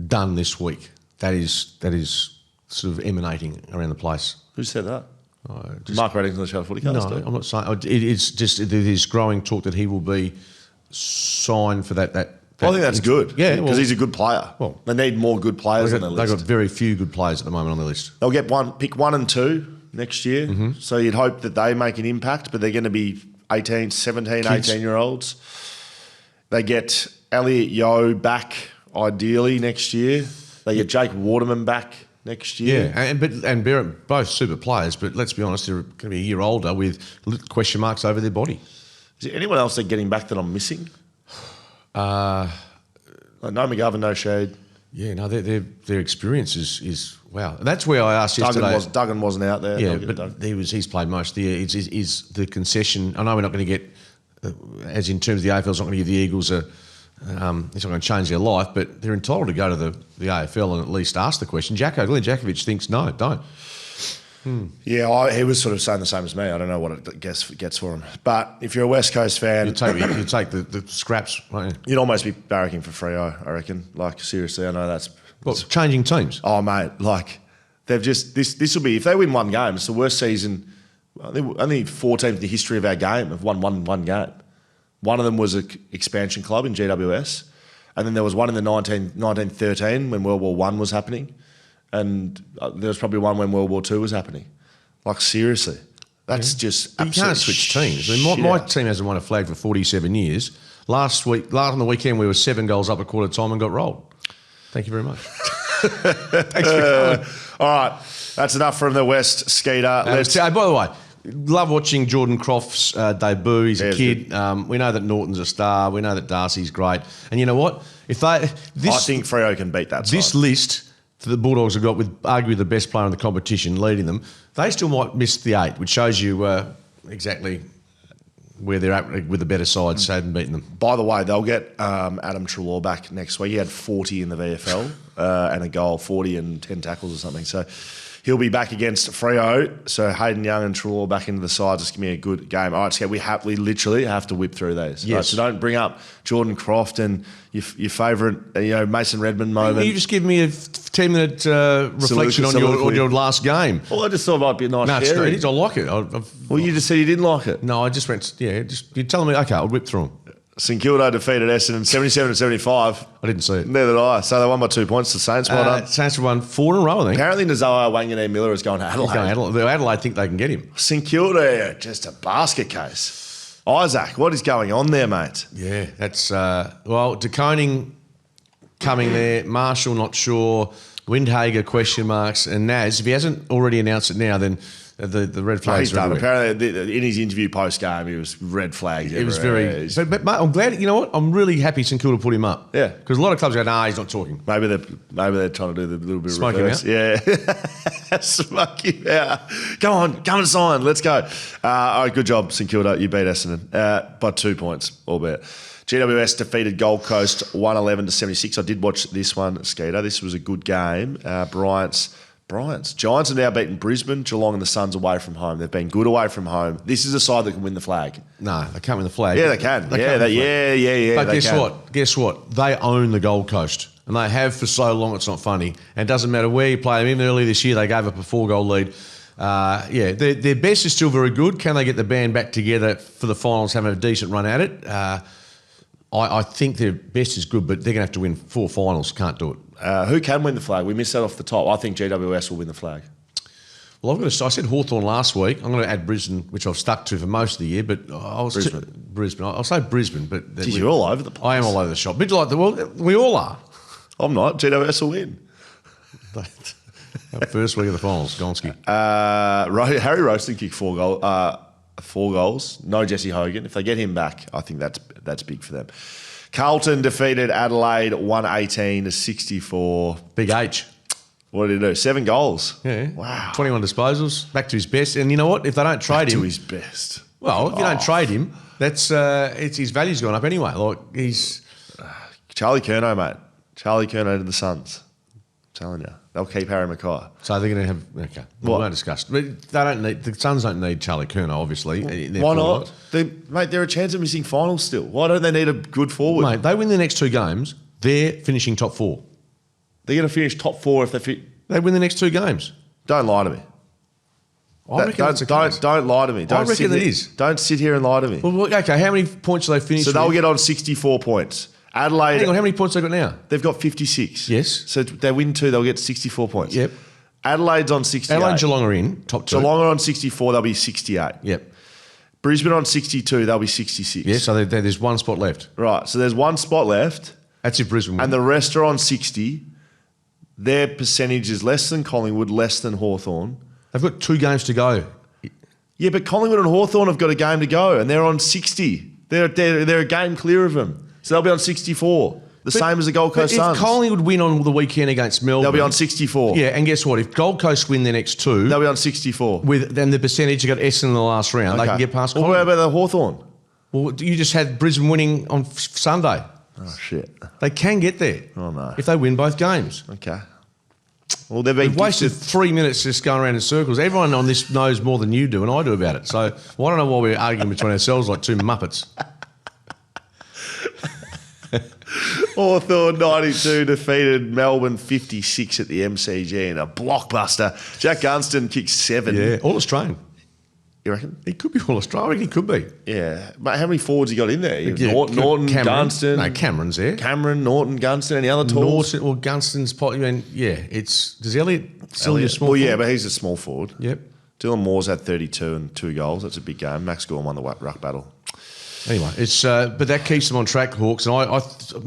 done this week. That is sort of emanating around the place. Who said that? Mark Reddington on the Show FootyCast. No, I'm not saying. It's just there's growing talk that he will be signed for that. I think that's good. Yeah, because he's a good player. Well, they need more good players on their list. They've got very few good players at the moment on their list. They'll get pick 1 and 2 next year. Mm-hmm. So you'd hope that they make an impact, but they're going to be 18, 17, 18-year-olds. They get Elliot Yeo back ideally next year. They get Jake Waterman back next year. Yeah, and they're both super players, but let's be honest, they're going to be a year older with question marks over their body. Is there anyone else they're getting back that I'm missing? Like no McGovern, no Shade. Yeah, no, their experience is wow. And that's where I asked yesterday. Duggan wasn't out there. Yeah, but he's played most of the year. Is the concession? I know we're not going to get, as in terms of the AFL's not going to give the Eagles it's not going to change their life, but they're entitled to go to the AFL and at least ask the question. Glenn Jakovic thinks no, don't. Yeah, he was sort of saying the same as me. I don't know what it gets for him. But if you're a West Coast fan... You take the scraps, won't you? You'd almost be barracking for Freo, I reckon. Like, seriously, I know that's... Well, changing teams. Oh, mate, like, they've just... This will be... If they win one game, it's the worst season... Only 4 teams in the history of our game have won one game. One of them was an expansion club in GWS. And then there was one in the 1913 when World War I was happening. And there was probably one when World War II was happening. Like, seriously. That's just absolute. You can't switch teams. I mean, my team hasn't won a flag for 47 years. Last on the weekend, we were 7 goals up at quarter time and got rolled. Thank you very much. Thanks for coming. All right. That's enough from the West, Skeeter. By the way, love watching Jordan Croft's debut. He's a kid. We know that Norton's a star. We know that Darcy's great. And you know what? I think Freo can beat that side. This list that the Bulldogs have got with arguably the best player in the competition leading them, they still might miss the 8, which shows you exactly where they're at with the better sides. Hadn't beaten them. By the way, they'll get Adam Treloar back next week. He had 40 in the VFL and a goal, 40 and 10 tackles or something. So he'll be back against Freo. So Hayden Young and Treloar back into the sides. It's going to be a good game. All right, so we literally have to whip through these. Yes. Right, so don't bring up Jordan Croft and your favourite, Mason Redmond moment. You just give me a 10-minute reflection on your last game. Well, I just thought it might be a nice sharing. It is. I like it. Well, you just said you didn't like it. No, I just went, you're telling me, okay, I'll whip through them. St Kilda defeated Essendon 77-75. I didn't see it. Neither did I. So they won by 2 points. The Saints well done. Saints have won 4 in a row, I think. Apparently Nazoa Wanganeen-Miller is going to Adelaide. Adelaide think they can get him. St Kilda, just a basket case. Isaac, what is going on there, mate? Yeah, that's... De Koning coming there. Marshall, not sure. Windhager, question marks. And Naz, if he hasn't already announced it now, then... The red flags are everywhere. Apparently, in his interview post-game, he was red flags everywhere. It was very... But mate, I'm glad... You know what? I'm really happy St Kilda put him up. Yeah. Because a lot of clubs go, nah, he's not talking. Maybe they're trying to do the little bit of smoke reverse. Him out? Yeah. Smoke him out. Come and sign. Let's go. All right, good job, St Kilda. You beat Essendon by 2 points, albeit. GWS defeated Gold Coast 111-76. I did watch this one, Skeeter. This was a good game. Giants have now beaten Brisbane, Geelong and the Suns away from home. They've been good away from home. This is a side that can win the flag. No, they can't win the flag. Yeah, they can. Yeah. But guess what? They own the Gold Coast. And they have for so long, it's not funny. And it doesn't matter where you play them. Even earlier this year, they gave up a 4-goal lead. Their best is still very good. Can they get the band back together for the finals, have a decent run at it? I think their best is good, but they're going to have to win 4 finals. Can't do it. Who can win the flag? We missed that off the top. I think GWS will win the flag. Well, I said Hawthorn last week. I'm going to add Brisbane, which I've stuck to for most of the year. But I was Brisbane. I'll say Brisbane, but you're all over the place. I am all over the shop. Bit like we all are. I'm not. GWS will win. First week of the finals, Gonski. Harry Roaston kicked 4 goals. No Jesse Hogan. If they get him back, I think that's big for them. Carlton defeated Adelaide 118-64. Big H. What did he do? 7 goals. Yeah. Wow. 21 disposals. Back to his best. And you know what? If they don't trade him, to his best. Well, if you don't trade him, that's his value's gone up anyway. Like he's Charlie Curnow, mate. Charlie Curnow to the Suns. I'm telling you, they'll keep Harry Mackay. So they're going to have we won't discuss. But the Suns don't need Charlie Curnow, obviously. Why not? They're a chance of missing finals still. Why don't they need a good forward? Mate, they win the next 2 games, they're finishing top 4. They're going to finish top 4 if they fit. They win the next 2 games. Don't lie to me. I reckon that's the case. Don't lie to me. I reckon it is. Don't sit here and lie to me. Well, okay, how many points do they finish? So they'll get on 64 points. Adelaide. Hang on, how many points have they got now? They've got 56. Yes. So they win 2, they'll get 64 points. Yep. Adelaide's on 68. Adelaide and Geelong are in, top 2. Geelong are on 64, they'll be 68. Yep. Brisbane on 62, they'll be 66. Yeah, so there's 1 spot left. Right, so there's 1 spot left. That's if Brisbane win. And the rest are on 60. Their percentage is less than Collingwood, less than Hawthorn. They've got 2 games to go. Yeah, but Collingwood and Hawthorn have got a game to go, and they're on 60. They're a game clear of them. So they'll be on 64. Same as the Gold Coast Suns. If Collingwood win on the weekend against Melbourne, they'll be on 64. Yeah, and guess what? If Gold Coast win their next 2, they'll be on 64. Then the percentage, you got Essendon in the last round, they can get past Collingwood. What about the Hawthorn? Well, you just had Brisbane winning on Sunday. Oh, shit. They can get there. Oh, no. If they win both games. Okay. Well, they've wasted 3 minutes just going around in circles. Everyone on this knows more than you do and I do about it. So I don't know why we're arguing between ourselves like 2 muppets. Hawthorn 92 defeated Melbourne 56 at the MCG in a blockbuster. Jack Gunston kicked 7. Yeah, all Australian. You reckon? He could be all Australian. I reckon he could be. Yeah. Mate, how many forwards he got in there? Yeah, Norton, Cameron. Gunston. No, Cameron's there. Cameron, Norton, Gunston, any other tools? Norton or Gunston's pot. Does Elliot still be a small forward? Yeah, but he's a small forward. Yep. Dylan Moore's had 32 and 2 goals. That's a big game. Max Gorn won the ruck battle. Anyway, but that keeps them on track, Hawks. And mate,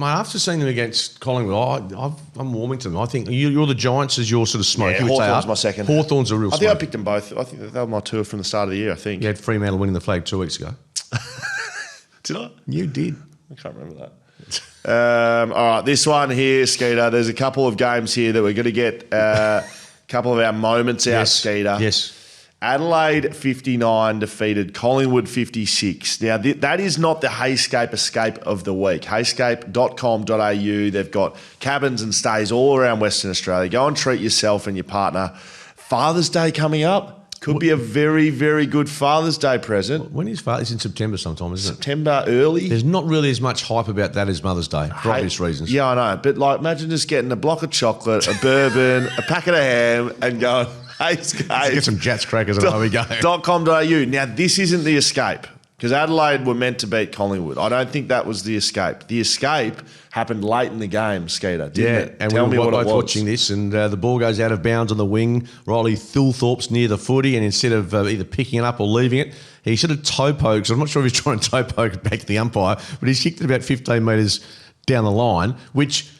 after seeing them against Collingwood, I'm warming to them. I think you're the Giants as your sort of smoke. Yeah, Hawthorn's my second. Hawthorn's a real smoke. I picked them both. I think they were my 2 from the start of the year, I think. You had Fremantle winning the flag 2 weeks ago. Did I? You did. I can't remember that. All right, this one here, Skeeter. There's a couple of games here that we're going to get a couple of our moments out, Skeeter. Yes. Adelaide 59 defeated Collingwood 56. Now, that is not the Heyscape escape of the week. Heyscape.com.au. They've got cabins and stays all around Western Australia. Go and treat yourself and your partner. Father's Day coming up. Could be a very, very good Father's Day present. When is Father's? It's in September sometime, isn't it? September early. There's not really as much hype about that as Mother's Day, for obvious reasons. Yeah, I know. But imagine just getting a block of chocolate, a bourbon, a packet of ham, and going, Heyscape. Get some Jats crackers and there we go. .com.au. Now, this isn't the escape because Adelaide were meant to beat Collingwood. I don't think that was the escape. The escape happened late in the game, Skeeter, didn't it? And Tell we me were what both watching this, and the ball goes out of bounds on the wing. Riley Thilthorpe's near the footy, and instead of either picking it up or leaving it, he sort of toe pokes. I'm not sure if he's trying to toe poke back to the umpire, but he's kicked it about 15 metres down the line, which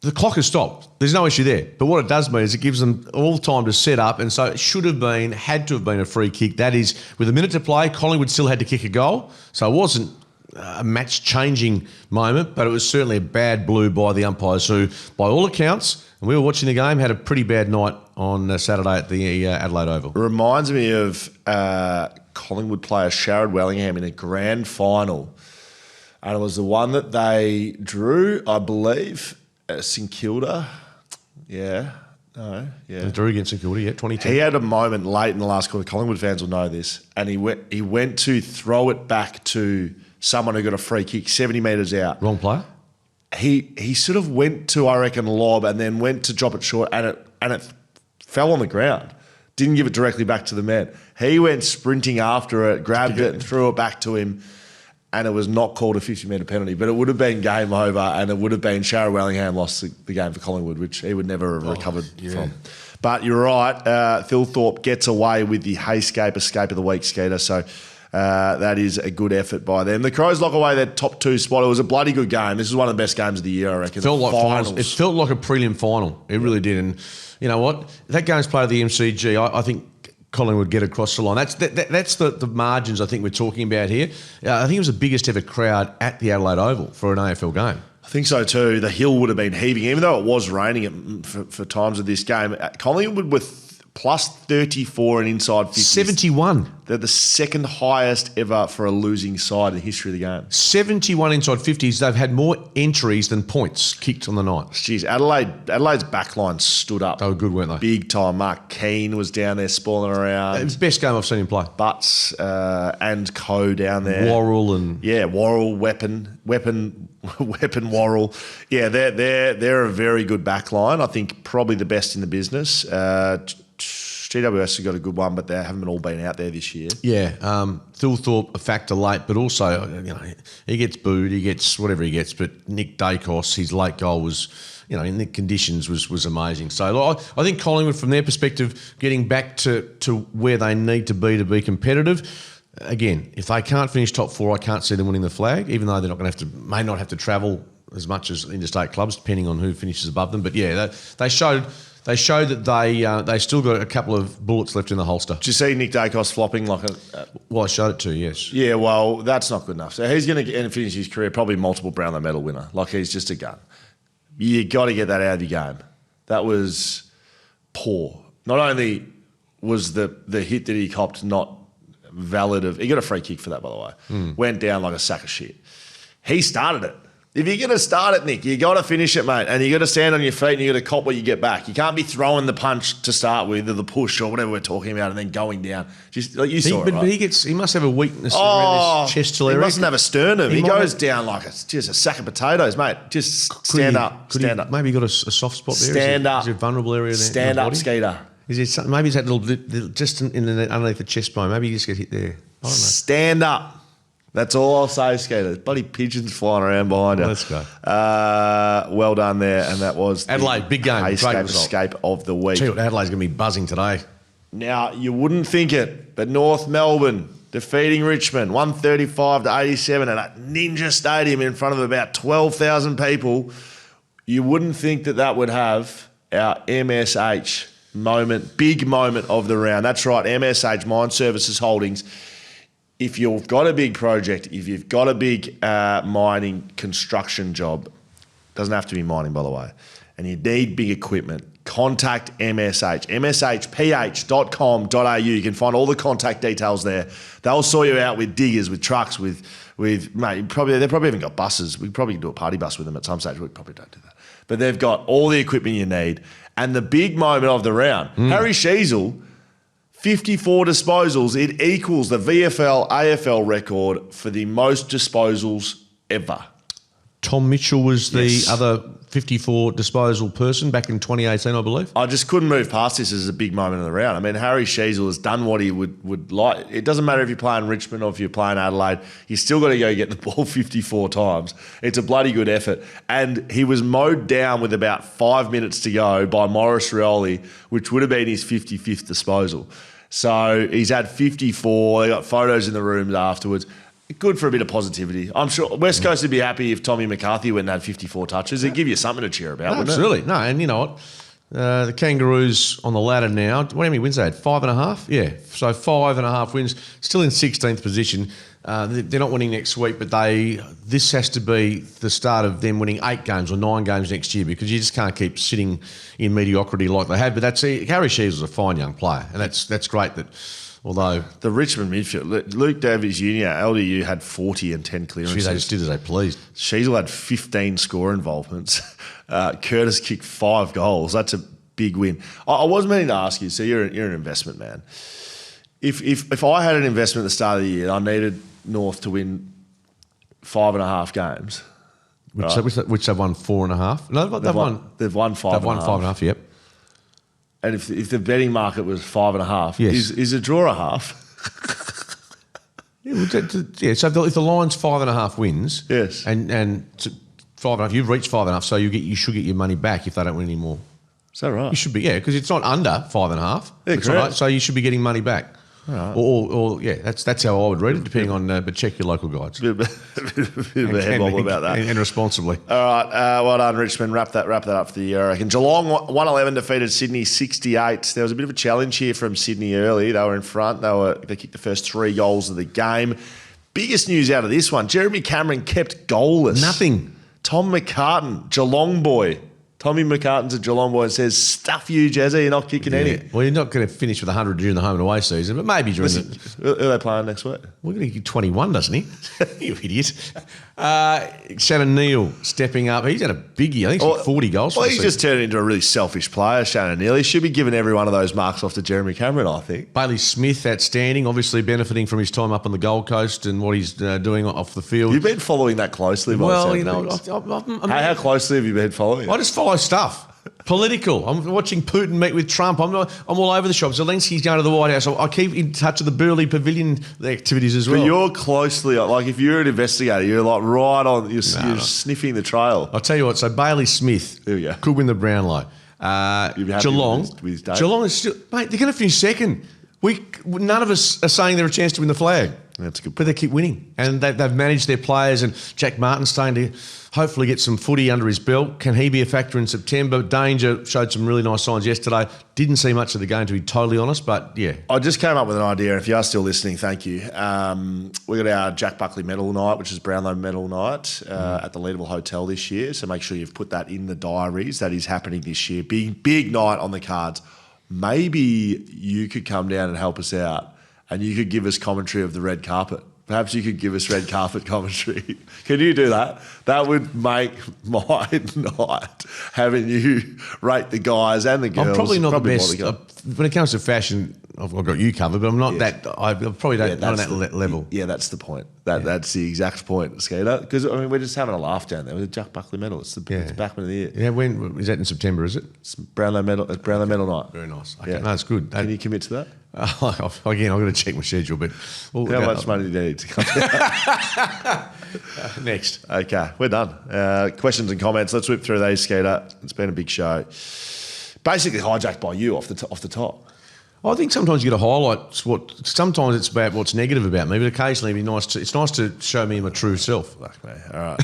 the clock has stopped. There's no issue there. But what it does mean is it gives them all the time to set up, and so it had to have been a free kick. That is, with a minute to play, Collingwood still had to kick a goal, so it wasn't a match-changing moment, but it was certainly a bad blue by the umpires who, by all accounts, and we were watching the game, had a pretty bad night on Saturday at the Adelaide Oval. Reminds me of Collingwood player Sharrod Wellingham in a grand final, and it was the one that they drew, I believe, St Kilda. Yeah. No, yeah. They drew against St Kilda, 2010. He had a moment late in the last quarter. Collingwood fans will know this, and he went to throw it back to someone who got a free kick 70 metres out. Wrong player? He sort of went to, I reckon, lob and then went to drop it short and it fell on the ground. Didn't give it directly back to the man. He went sprinting after it, grabbed it and threw it back to him, and it was not called a 50-metre penalty, but it would have been game over and it would have been Sharrod Wellingham lost the game for Collingwood, which he would never have recovered from. But you're right, Thilthorpe gets away with the Heyscape Escape of the Week, Skeeter. So that is a good effort by them. The Crows lock away their top 2 spot. It was a bloody good game. This is one of the best games of the year, I reckon. It felt like finals. It felt like a prelim final. It really did. And you know what? That game's played at the MCG. I think Collingwood get across the line. That's the margins I think we're talking about here. I think it was the biggest ever crowd at the Adelaide Oval for an AFL game. I think so too. The hill would have been heaving, even though it was raining for times of this game. Collingwood with plus 34 and inside 50. 71. They're the second highest ever for a losing side in the history of the game. 71 inside 50s. They've had more entries than points kicked on the night. Jeez, Adelaide's backline stood up. They were good, weren't they? Big time. Mark Keane was down there spoiling around. It was the best game I've seen him play. Butts and Co down there. Worrell and... Yeah, Worrell, weapon Worrell. Yeah, they're a very good backline. I think probably the best in the business. GWS has got a good one, but they haven't all been out there this year. Yeah, Thilthorpe a factor late, but also he gets booed, he gets whatever he gets. But Nick Dacos, his late goal was, in the conditions was amazing. So I think Collingwood, from their perspective, getting back to where they need to be competitive. Again, if they can't finish top 4, I can't see them winning the flag, even though they're not going to may not have to travel as much as interstate clubs, depending on who finishes above them. But yeah, they showed that they still got a couple of bullets left in the holster. Did you see Nick Dacos flopping like a... Well, I showed it too, yes. Yeah, well, that's not good enough. So he's going to finish his career probably multiple Brownlow medal winner. Like, he's just a gun. You got to get that out of your game. That was poor. Not only was the hit that he copped not valid he got a free kick for that, by the way. Went down like a sack of shit. He started it. If you're going to start it, Nick, you got to finish it, mate. And you got to stand on your feet and you got to cop what you get back. You can't be throwing the punch to start with, or the push, or whatever we're talking about, and then going down. Just like you saw it, right? But he must have a weakness around his chest area. He mustn't have a sternum. He goes down like just a sack of potatoes, mate. Just stand up. Maybe he got a soft spot there. Stand up. Is there a vulnerable area there? Stand up, Skeeter. Is it something? Maybe it's that little just underneath the chest bone. Maybe he just get hit there. I don't know. Stand up. That's all I'll say, Skater. Bloody pigeons flying around behind you. Let's go. Well done there. And that was Adelaide, big game. Escape of the week. Tell you what, Adelaide's going to be buzzing today. Now, you wouldn't think it, but North Melbourne defeating Richmond 135-87 at a Ninja Stadium in front of about 12,000 people. You wouldn't think that would have our MSH moment, big moment of the round. That's right, MSH, Mine Services Holdings. If you've got a big project, if you've got a big mining construction job, doesn't have to be mining, by the way, and you need big equipment, contact MSH, mshph.com.au. You can find all the contact details there. They'll sort you out with diggers, with trucks, with mate, they probably even got buses. We probably do a party bus with them at some stage. We probably don't do that. But they've got all the equipment you need. And the big moment of the round, Harry Sheezel, 54 disposals. It equals the VFL AFL record for the most disposals ever. Tom Mitchell was the other 54 disposal person back in 2018, I believe. I just couldn't move past this as a big moment of the round. I mean, Harry Sheezel has done what he would like. It doesn't matter if you're playing Richmond or if you're playing Adelaide. He's still got to go get the ball 54 times. It's a bloody good effort. And he was mowed down with about 5 minutes to go by Maurice Rioli, which would have been his 55th disposal. So he's had 54. They got photos in the rooms afterwards. Good for a bit of positivity. I'm sure West Coast would be happy if Tommy McCarthy went and had 54 touches. It'd give you something to cheer about, wouldn't it? Absolutely. No, and you know what? The Kangaroos on the ladder now. How many wins they had? 5.5? Yeah. So 5.5 wins. Still in 16th position. They're not winning next week, but this has to be the start of them winning 8 games or 9 games next year, because you just can't keep sitting in mediocrity like they had. But Harry Sheezel's a fine young player, and that's great that. Although the Richmond midfield, Luke Davies Jr., LDU had 40 and 10 clearances. They just did as they pleased. Sheezel had 15 score involvements. Curtis kicked 5 goals. That's a big win. I was meaning to ask you, so you're an investment man. If I had an investment at the start of the year, I needed North to win 5.5 games. Which they've won 4.5. No, they've won 5.5. They've won 5.5, yep. And if the betting market was 5.5, yes. is a draw a half? So if the line's 5.5 wins, yes, and 5.5, you've reached 5.5, so you should get your money back if they don't win any more. Is that right? You should be, because it's not under 5.5. Yeah, It's correct. not, so you should be getting money back. Right. Or that's how I would read it, depending on, but check your local guides. Bit of a head wobble about that. And responsibly. All right, well done, Richmond. Wrap that up for the year, I reckon. Geelong 111 defeated Sydney 68. There was a bit of a challenge here from Sydney early. They were in front. They kicked the first 3 goals of the game. Biggest news out of this one: Jeremy Cameron kept goalless. Nothing. Tom McCartan, Geelong boy. Tommy McCartan's a Geelong boy and says, "Stuff you, Jazzy. You're not kicking any." Well, you're not going to finish with 100 during the home and away season, but maybe during Who are they playing next week? We're going to get 21, doesn't he? You idiot. Shannon Neal stepping up. He's had a biggie. I think he's got 40 goals. Well, for the he's season. just turned into a really selfish player, Shannon Neal. He should be giving every one of those marks off to Jeremy Cameron, I think. Bailey Smith, outstanding, obviously benefiting from his time up on the Gold Coast and what he's doing off the field. You've been following that closely, by the Well, sound you of know, things. How closely have you been following I it? just follow stuff. Political. I'm watching Putin meet with Trump. I'm all over the shop. Zelensky's going to the White House. I keep in touch with the Burley Pavilion activities as well. But you're closely, like if you're an investigator, you're like right on, you're sniffing the trail. I'll tell you what. So Bailey Smith There we go. could win the Brownlow. You'd be happy Geelong. with his date? Geelong is still, mate. They're going to finish second. None of us are saying they're a chance to win the flag. That's a good But they keep winning. And they've managed their players, and Jack Martin's starting to hopefully get some footy under his belt. Can he be a factor in September? Danger showed some really nice signs yesterday. Didn't see much of the game, to be totally honest, but yeah. I just came up with an idea, and if you are still listening, thank you. We got our Jack Buckley Medal Night, which is Brownlow Medal Night, at the Leadville Hotel this year. So make sure you've put that in the diaries. That is happening this year. Big night on the cards. Maybe you could come down and help us out, and you could give us commentary of the red carpet. Perhaps you could give us red carpet commentary. Can you do that? That would make my night, having you rate the guys and the girls. I'm probably not the best. more When it comes to fashion, I've got you covered, but I'm not that. I probably don't not on that level. Yeah, that's the point. That's the exact point, Skeeter. Because I mean, we're just having a laugh down there with the Jack Buckley Medal. It's the Backman of the year. Yeah, when is that in September? Is it? It's Brownlow Medal night. Very nice. Okay, Yeah. no, it's good. Can you commit to that? Again, I've got to check my schedule, but How much money do you need to come down? next. Okay, we're done. Questions and comments. Let's whip through these, Skeeter. It's been a big show. Basically hijacked by you off the top. I think sometimes you get to highlight sometimes it's about what's negative about me, but occasionally it's nice to show me my true self. Fuck me. All right.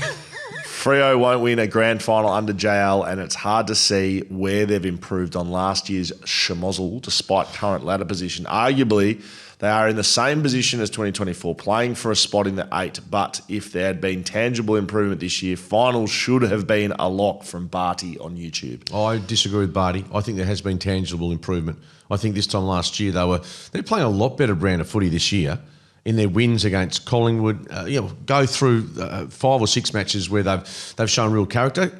Freo won't win a grand final under JL, and it's hard to see where they've improved on last year's schmozzle despite current ladder position. Arguably, they are in the same position as 2024, playing for a spot in the 8. But if there had been tangible improvement this year, finals should have been a lock from Barty on YouTube. I disagree with Barty. I think there has been tangible improvement. I think this time last year they're playing a lot better brand of footy this year in their wins against Collingwood. Go through 5 or 6 matches where they've shown real character.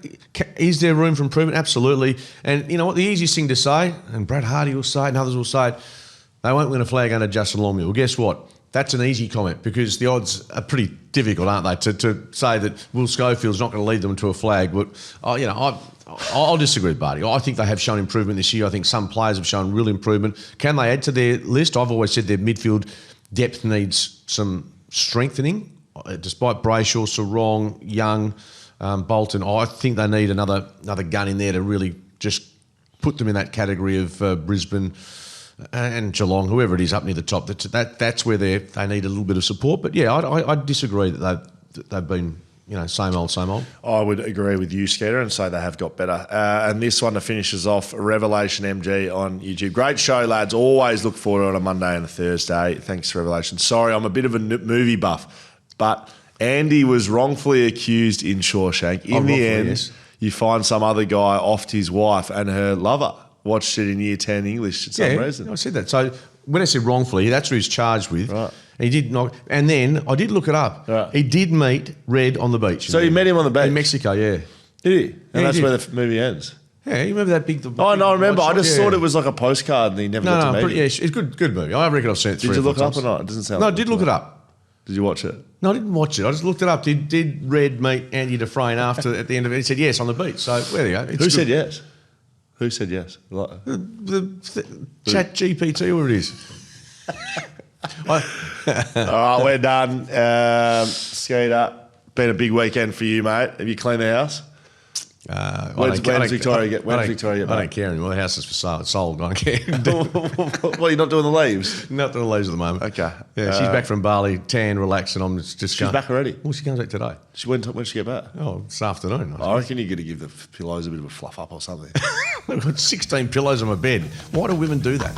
Is there room for improvement? Absolutely. And you know what? The easiest thing to say, and Brad Hardy will say it and others will say it, they won't win a flag under Justin Longmuir. Well, guess what? That's an easy comment because the odds are pretty difficult, aren't they, to say that Will Schofield's not going to lead them to a flag. But, I'll disagree with Barty. I think they have shown improvement this year. I think some players have shown real improvement. Can they add to their list? I've always said their midfield depth needs some strengthening. Despite Brayshaw, Sarong, Young, Bolton, I think they need another gun in there to really just put them in that category of Brisbane and Geelong, whoever it is up near the top. That's where they need a little bit of support. But yeah, I disagree that they've been same old. I would agree with you, Skeeter, and say they have got better. And this one to finish us off, Revelation MG on YouTube. Great show, lads. Always look forward to it on a Monday and a Thursday. Thanks, Revelation. Sorry, I'm a bit of a movie buff, but Andy was wrongfully accused in Shawshank. In the end, yes. You find some other guy offed his wife and her lover. Watched it in Year 10 English for some reason. I said that. So when I said wrongfully, that's who he's charged with. Right. He did not, and then I did look it up. Right. He did meet Red on the beach. So you met him on the beach? In Mexico, yeah. Did he? And that's he where the movie ends? Yeah, you remember that big... Oh, no, I remember. I just thought it was like a postcard and he never got to meet him. Yeah, it's a good movie. I reckon I've seen it 3 or 4 times. Did you look it up or not? It doesn't sound No, like I did look it up. Did you watch it? No, I didn't watch it. I just looked it up. Did Red meet Andy Dufresne at the end of it? He said yes on the beach. So there you go. Who said yes? Who said yes? The Chat GPT, or it is. All right, we're done. Skeeter, been a big weekend for you, mate. Have you cleaned the house? When's Victoria get I back? don't care anymore. The house is for sale. It's sold. I don't care. What, are you not doing the leaves? Not doing the leaves at the moment. Okay. Yeah, she's back from Bali, tan, relaxed, and I'm just She's back already? Well, she comes back today. When did she get back? Oh, this afternoon. I reckon you're going to give the pillows a bit of a fluff up or something. I've got 16 pillows on my bed. Why do women do that?